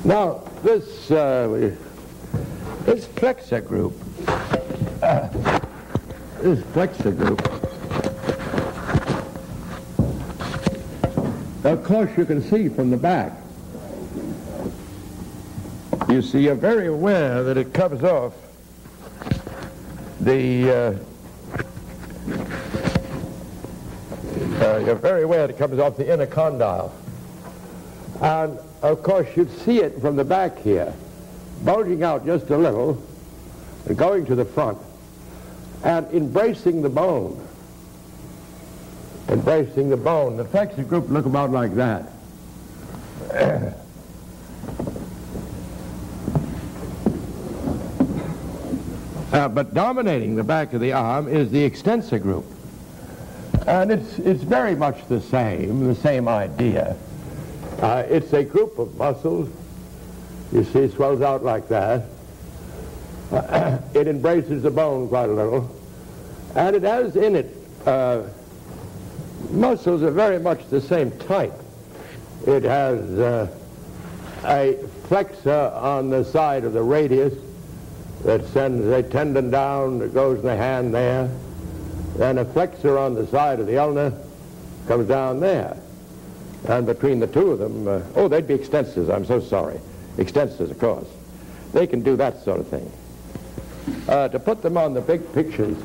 Now, this flexor group, of course you can see from the back. You see, you're very aware that it comes off the, inner condyle. And of course you'd see it from the back here, bulging out just a little, and going to the front, and embracing the bone. Embracing the bone. The flexor group look about like that. But dominating the back of the arm is the extensor group. And it's very much the same idea. It's a group of muscles. You see, it swells out like that. It embraces the bone quite a little. And it has in it muscles are very much the same type. It has a flexor on the side of the radius that sends a tendon down that goes in the hand there. Then a flexor on the side of the ulna comes down there. And between the two of them, oh, they'd be extensors, I'm so sorry. Extensors, of course. They can do that sort of thing. To put them on the big pictures,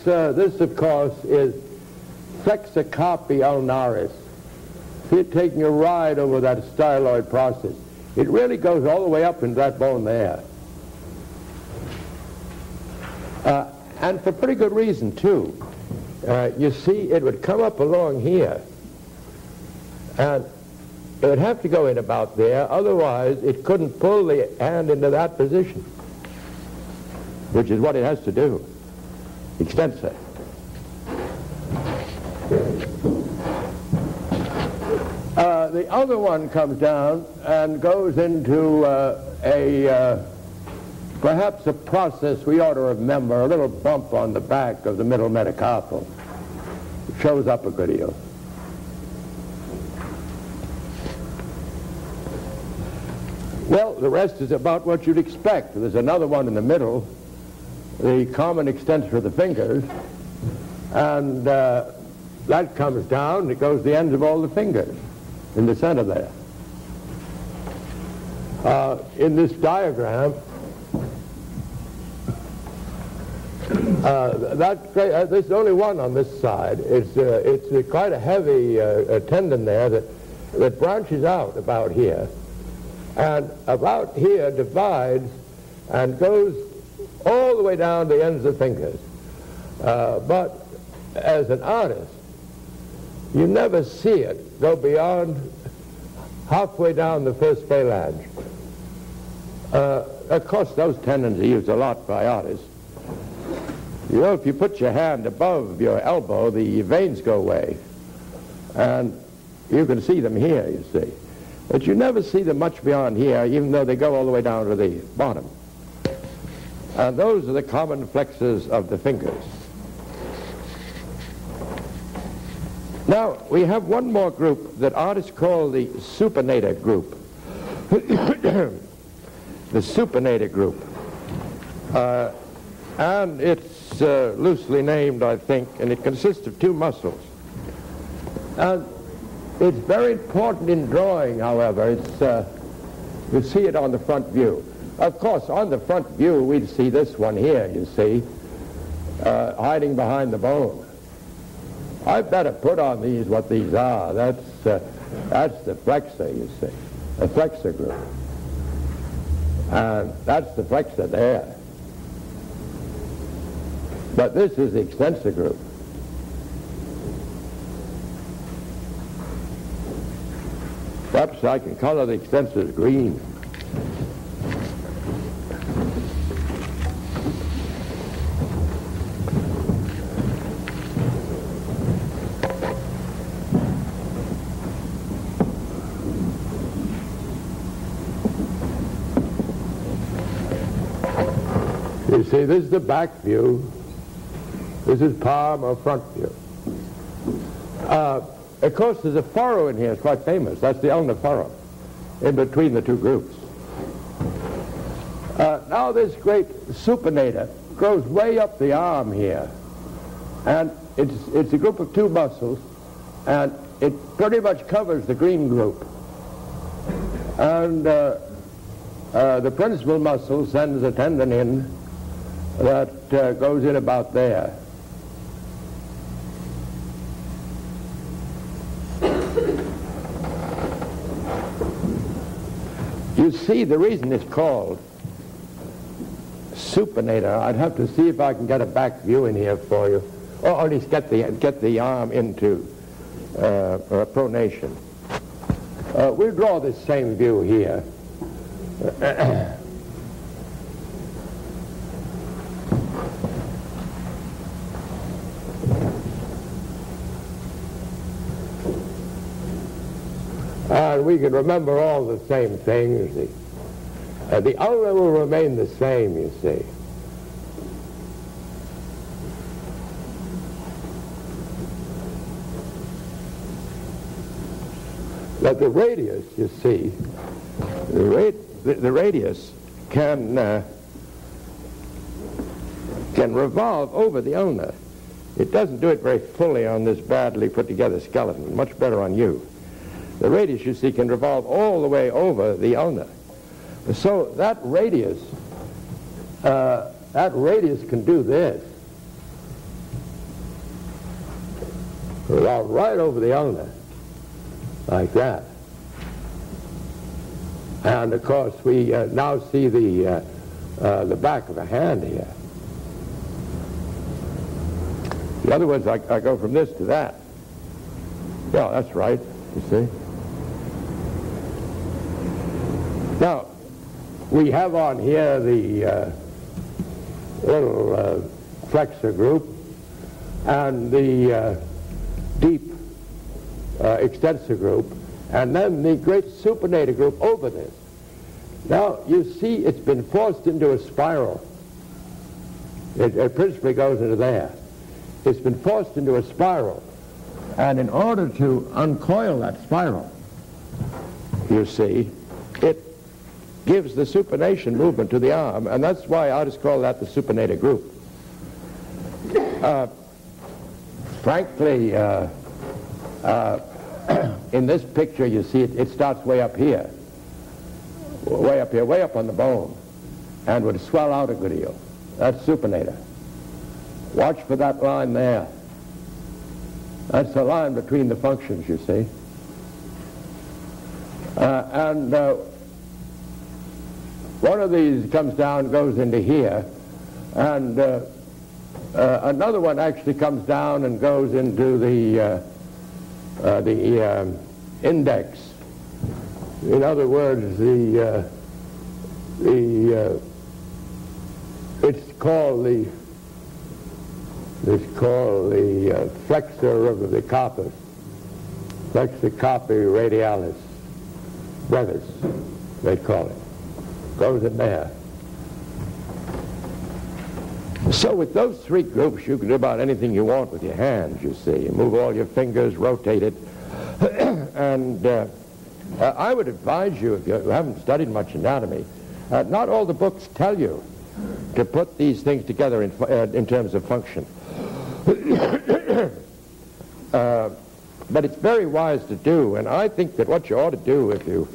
this, of course, is flexor carpi ulnaris. If you're taking a ride over that styloid process, it really goes all the way up into that bone there. And for pretty good reason, too. You see, it would come up along here, and it would have to go in about there, otherwise it couldn't pull the hand into that position, which is what it has to do. Extensor. The other one comes down and goes into perhaps a process we ought to remember, a little bump on the back of the middle metacarpal. It shows up a good deal. Well, the rest is about what you'd expect. There's another one in the middle, the common extensor of the fingers, and that comes down, it goes to the ends of all the fingers in the center there. In this diagram, there's only one on this side. It's quite a heavy tendon there that branches out about here, and about here divides and goes all the way down to the ends of the fingers. But as an artist, you never see it go beyond halfway down the first phalange. Of course, those tendons are used a lot by artists. You know, if you put your hand above your elbow, the veins go away. And you can see them here, you see. But you never see them much beyond here, even though they go all the way down to the bottom. And those are the common flexors of the fingers. Now, we have one more group that artists call the supinator group. The supinator group. And it's loosely named, I think, and it consists of two muscles. And it's very important in drawing, however. You see it on the front view. Of course, on the front view, we'd see this one here, you see, hiding behind the bone. I better put on these what these are. That's the flexor, you see, the flexor group. And that's the flexor there. But this is the extensor group. Perhaps I can color the extensors green. You see, this is the back view. This is palm or front view. Of course, there's a furrow in here. It's quite famous. That's the ulnar furrow in between the two groups. Now this great supinator goes way up the arm here. And it's a group of two muscles, and it pretty much covers the green group. And the principal muscle sends a tendon in that goes in about there. You see, the reason it's called supinator, I'd have to see if I can get a back view in here for you, or at least get the arm into pronation. We'll draw this same view here. And we can remember all the same things. The ulna will remain the same, you see. But the radius, you see, the radius can revolve over the ulna. It doesn't do it very fully on this badly put together skeleton, much better on you. The radius, you see, can revolve all the way over the ulna. So that radius can do this. Revolve right over the ulna, like that. And of course, we now see the back of a hand here. In other words, I go from this to that. Yeah, that's right, you see. Now, we have on here the little flexor group and the deep extensor group, and then the great supinator group over this. Now, you see it's been forced into a spiral. It principally goes into there. It's been forced into a spiral. And in order to uncoil that spiral, you see, it gives the supination movement to the arm, and that's why I just call that the supinator group. Frankly, in this picture, you see it starts way up here, way up on the bone, and would swell out a good deal. That's supinator. Watch for that line there. That's the line between the functions, you see. And one of these comes down, goes into here, and another one actually comes down and goes into the index. In other words, it's called the flexor of the carpus, flexor carpi radialis, brevis, they call it. Goes in there. So with those three groups, you can do about anything you want with your hands, you see. You move all your fingers, rotate it. And I would advise you, if you haven't studied much anatomy, not all the books tell you to put these things together in terms of function. But it's very wise to do, and I think that what you ought to do if you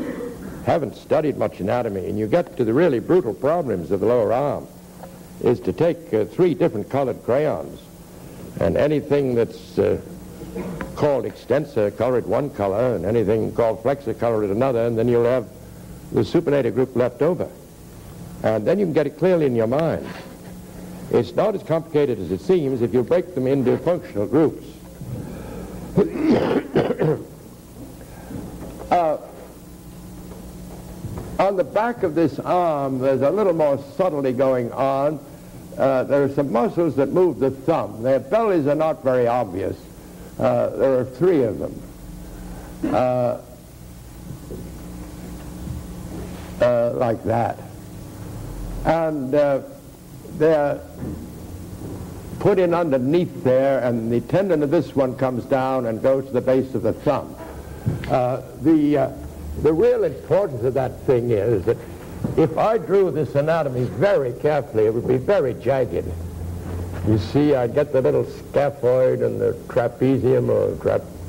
haven't studied much anatomy and you get to the really brutal problems of the lower arm is to take 3 different colored crayons, and anything that's called extensor, color it one color, and anything called flexor, color it another, and then you'll have the supinator group left over. And then you can get it clearly in your mind. It's not as complicated as it seems if you break them into functional groups. On the back of this arm, there's a little more subtlety going on. There are some muscles that move the thumb. Their bellies are not very obvious. There are 3 of them. Like that. And they're put in underneath there, and the tendon of this one comes down and goes to the base of the thumb. The real importance of that thing is that if I drew this anatomy very carefully, it would be very jagged. You see, I'd get the little scaphoid and the trapezium or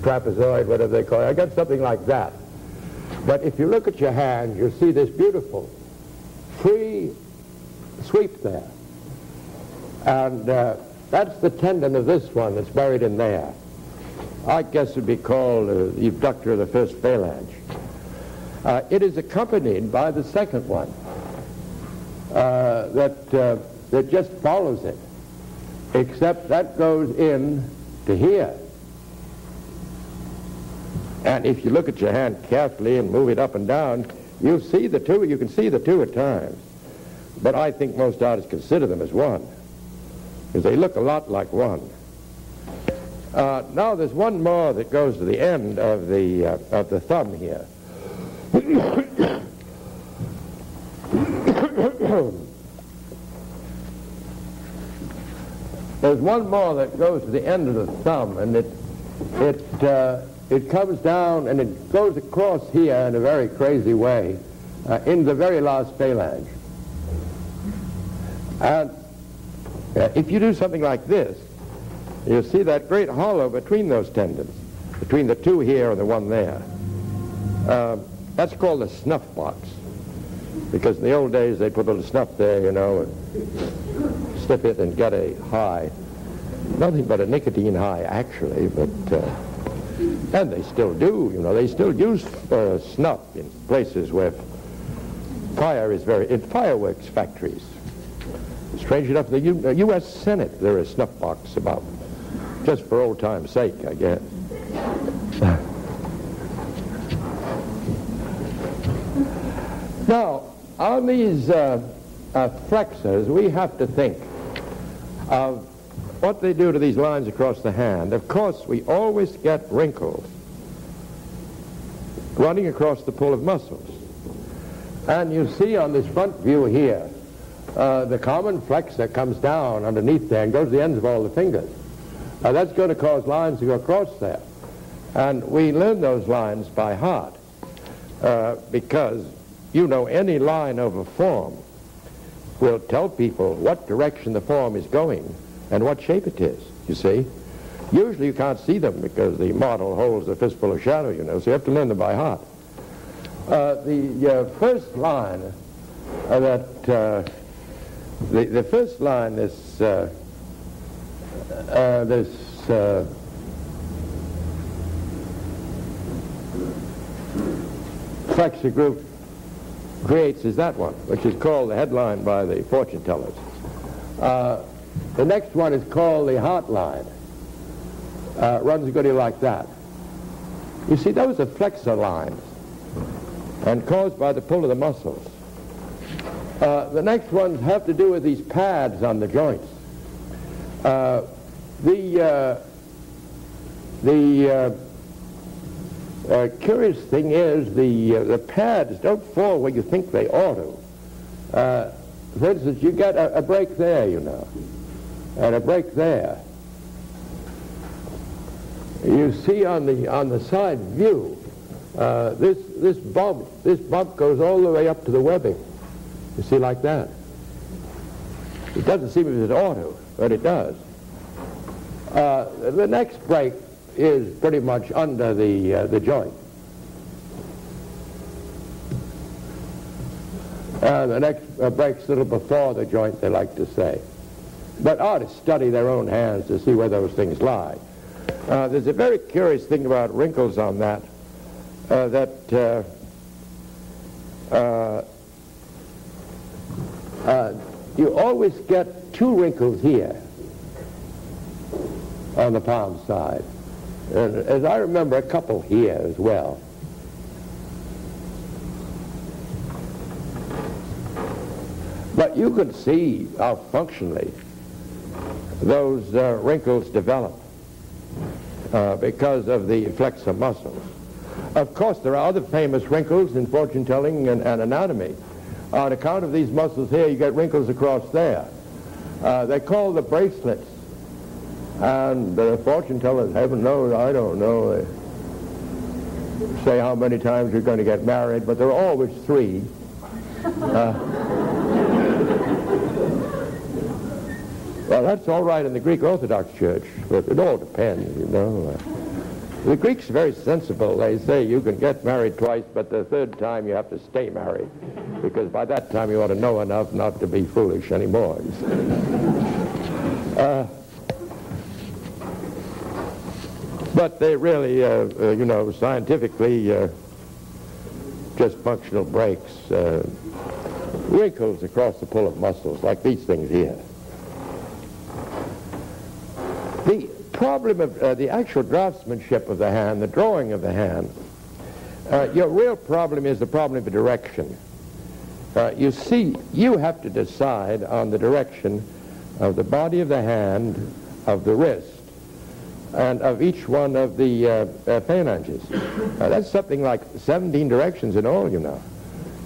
trapezoid, whatever they call it. I get something like that. But if you look at your hand, you'll see this beautiful free sweep there. And that's the tendon of this one that's buried in there. I guess it would be called the abductor of the first phalange. It is accompanied by the second one that just follows it, except that goes in to here. And if you look at your hand carefully and move it up and down, you'll see the 2. You can see the 2 at times. But I think most artists consider them as one, because they look a lot like one. Now there's one more that goes to the end of the thumb here. There's one more that goes to the end of the thumb, and it comes down and it goes across here in a very crazy way in the very last phalange. And if you do something like this, you'll see that great hollow between those tendons, between the two here and the one there. That's called a snuff box, because in the old days they put a little snuff there, you know, and slip it and get a high. Nothing but a nicotine high, actually, but and they still do, you know, they still use snuff in places where fire is in fireworks factories. Strange enough, the U.S. Senate, there is a snuff box about, just for old time's sake, I guess. Now, on these flexors, we have to think of what they do to these lines across the hand. Of course, we always get wrinkles running across the pull of muscles. And you see on this front view here, the common flexor comes down underneath there and goes to the ends of all the fingers. That's going to cause lines to go across there. And we learn those lines by heart because, you know, any line of a form will tell people what direction the form is going and what shape it is, you see. Usually you can't see them because the model holds a fistful of shadow, you know, so you have to learn them by heart. The first line the first line, this flexor group creates is that one, which is called the headline by the fortune tellers. The next one is called the heart line. Runs a good deal like that. You see, those are flexor lines and caused by the pull of the muscles. The next ones have to do with these pads on the joints. The curious thing is the pads don't fall where you think they ought to. For instance, you get a break there, you know, and a break there. You see on the side view, this bump goes all the way up to the webbing. You see, like that. It doesn't seem as it ought to, but it does. The next break is pretty much under the joint. The next break's a little before the joint, they like to say. But artists study their own hands to see where those things lie. There's a very curious thing about wrinkles on that, you always get two wrinkles here on the palm side. And as I remember, a couple here as well. But you could see how functionally those wrinkles develop because of the flexor muscles. Of course, there are other famous wrinkles in fortune telling and anatomy. On account of these muscles here, you get wrinkles across there. They're called the bracelets. And the fortune tellers, heaven knows, I don't know, say how many times you're going to get married, but there are always 3. Well, that's all right in the Greek Orthodox Church, but it all depends, you know. The Greeks are very sensible. They say you can get married twice, but the third time you have to stay married, because by that time you ought to know enough not to be foolish anymore. But they really, you know, scientifically, just functional breaks, wrinkles across the pull of muscles, like these things here. The problem of the actual draftsmanship of the hand, the drawing of the hand, your real problem is the problem of direction. You see, you have to decide on the direction of the body of the hand, of the wrist, and of each one of the phalanges. That's something like 17 directions in all, you know.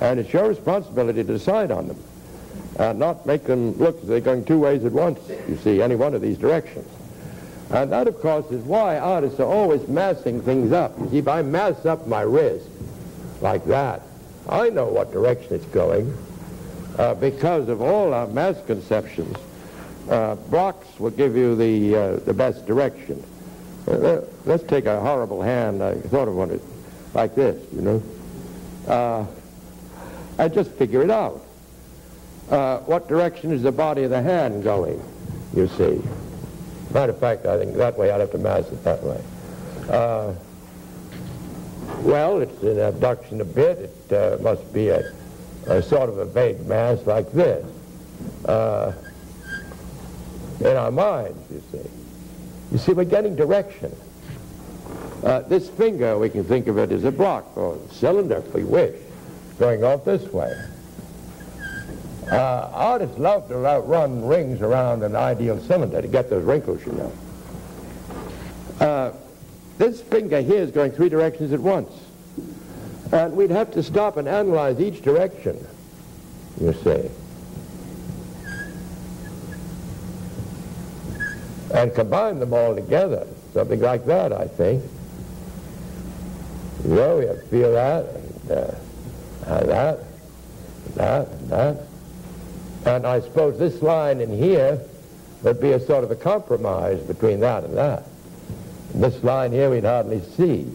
And it's your responsibility to decide on them. Not make them look as they're going two ways at once, you see, any one of these directions. And that, of course, is why artists are always massing things up. You see, if I mass up my wrist like that, I know what direction it's going because of all our mass conceptions. Blocks will give you the best direction. Let's take a horrible hand. I thought of one like this, you know. And just figure it out. What direction is the body of the hand going, you see? Matter of fact, I think that way I'd have to mass it that way. Well, it's an abduction a bit. It must be a sort of a vague mass like this. In our minds, you see. You see, we're getting direction. This finger, we can think of it as a block or cylinder, if we wish, going off this way. Artists love to run rings around an ideal cylinder to get those wrinkles, you know. This finger here is going three directions at once. And we'd have to stop and analyze each direction, you see. And combine them all together, something like that, I think. You know, we have to feel that, and that, and that, and that. And I suppose this line in here would be a sort of a compromise between that and that. And this line here we'd hardly see.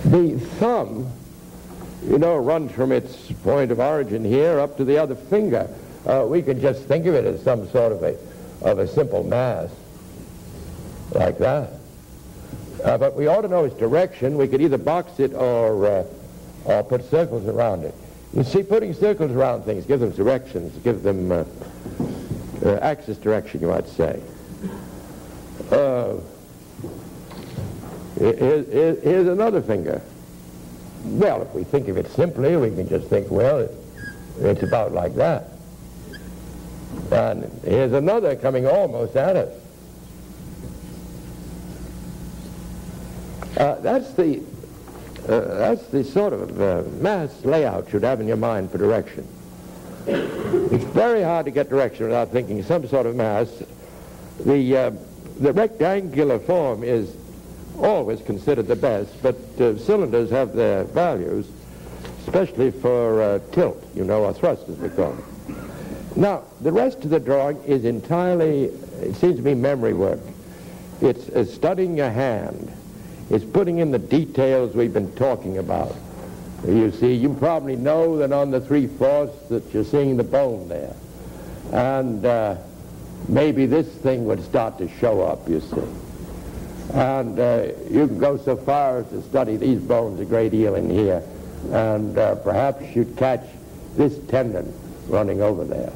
The thumb, you know, runs from its point of origin here up to the other finger. We can just think of it as some sort of a simple mass, like that. But we ought to know its direction. We could either box it or put circles around it. You see, putting circles around things gives them directions, gives them axis direction, you might say. Here's another finger. Well, if we think of it simply, we can just think, well, it's about like that. And here's another coming almost at us. That's the sort of mass layout you should have in your mind for direction. It's very hard to get direction without thinking some sort of mass. The rectangular form is always considered the best, but cylinders have their values, especially for tilt, you know, or thrust as we call it. Now, the rest of the drawing is entirely, it seems to me, memory work. It's studying your hand. It's putting in the details we've been talking about. You see, you probably know that on the 3/4 that you're seeing the bone there. And maybe this thing would start to show up, you see. And you can go so far as to study these bones a great deal in here. And perhaps you'd catch this tendon running over there.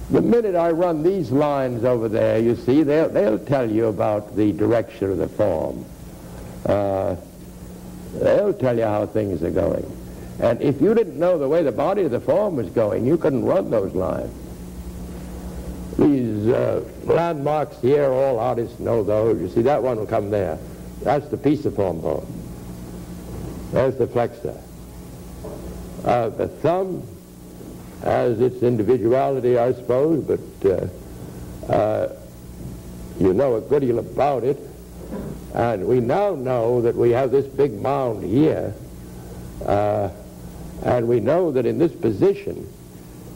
The minute I run these lines over there, you see, they'll tell you about the direction of the form. They'll tell you how things are going. And if you didn't know the way the body of the form was going, you couldn't run those lines. These landmarks here, all artists know those. You see, that one will come there. That's the pisiform bone. There's the flexor. The thumb has its individuality, I suppose, but you know a good deal about it. And we now know that we have this big mound here, and we know that in this position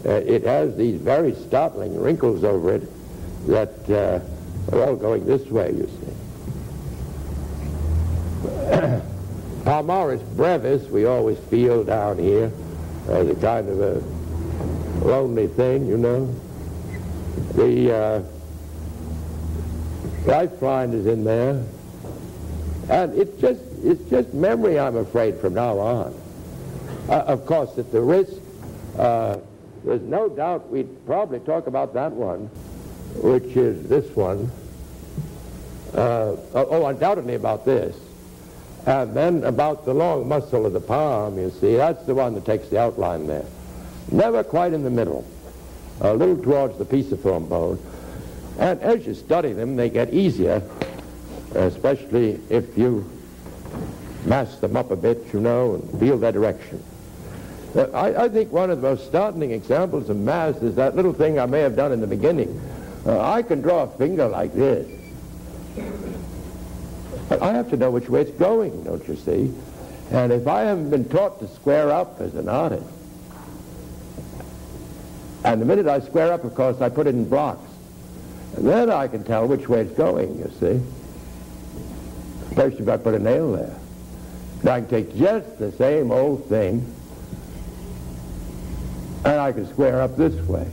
it has these very startling wrinkles over it that are all going this way, you see. Palmaris brevis we always feel down here as a kind of a lonely thing, you know. The lifeline is in there. And it's just memory, I'm afraid, from now on. Of course, at the risk, there's no doubt we'd probably talk about that one, which is this one. Undoubtedly about this. And then about the long muscle of the palm, you see, that's the one that takes the outline there. Never quite in the middle, a little towards the pisiform bone. And as you study them, they get easier, especially if you mass them up a bit, you know, and feel their direction. I think one of the most startling examples of mass is that little thing I may have done in the beginning. I can draw a finger like this. But I have to know which way it's going, don't you see? And if I haven't been taught to square up as an artist, and the minute I square up, of course, I put it in blocks, and then I can tell which way it's going, you see. First, you've got to put a nail there. Now I can take just the same old thing, and I can square up this way.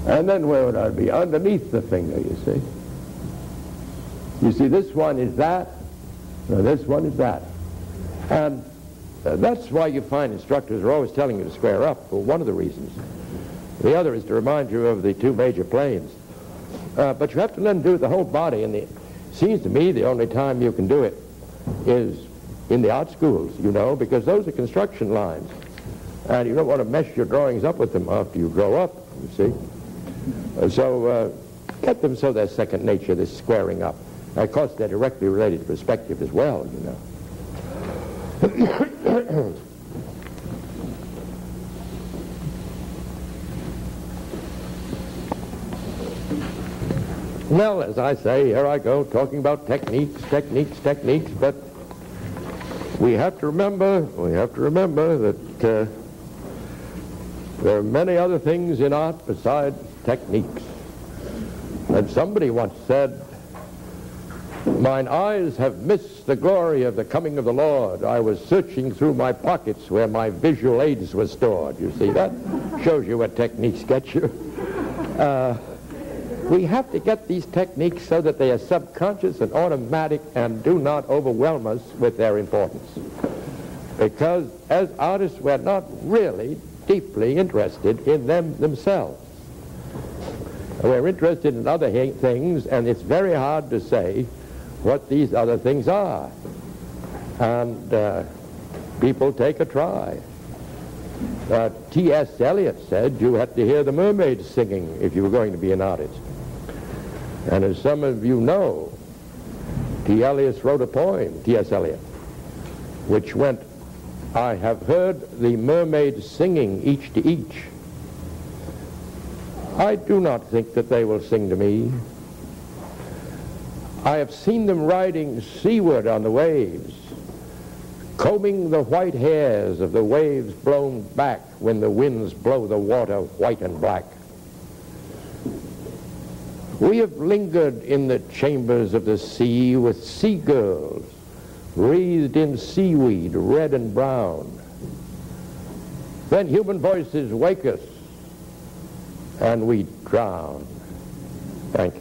And then where would I be? Underneath the finger, you see. You see, this one is that, or this one is that. And that's why you find instructors are always telling you to square up, for one of the reasons. The other is to remind you of the two major planes. But you have to learn to do it the whole body, and it seems to me the only time you can do it is in the art schools, you know, because those are construction lines. And you don't want to mess your drawings up with them after you grow up, you see. So get them so they're second nature, this squaring up. Of course, they're directly related to perspective as well, you know. Well, as I say, here I go, talking about techniques, but we have to remember that there are many other things in art besides techniques. And somebody once said, "Mine eyes have missed the glory of the coming of the Lord. I was searching through my pockets where my visual aids were stored." You see, that shows you what techniques get you. We have to get these techniques so that they are subconscious and automatic and do not overwhelm us with their importance. Because as artists, we're not really deeply interested in them themselves. We're interested in other things, and it's very hard to say what these other things are. And people take a try. T.S. Eliot said you had to hear the mermaids singing if you were going to be an artist. And as some of you know, T.S. Eliot wrote a poem, T.S. Eliot, which went, "I have heard the mermaids singing each to each. I do not think that they will sing to me. I have seen them riding seaward on the waves, combing the white hairs of the waves blown back when the winds blow the water white and black. We have lingered in the chambers of the sea with seagulls wreathed in seaweed, red and brown. Then human voices wake us, and we drown." Thank you.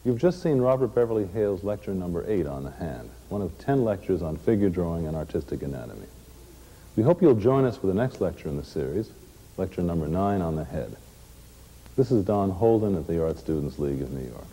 You've just seen Robert Beverly Hale's lecture number 8 on the hand, one of 10 lectures on figure drawing and artistic anatomy. We hope you'll join us for the next lecture in the series, lecture number 9 on the head. This is Don Holden at the Art Students League of New York.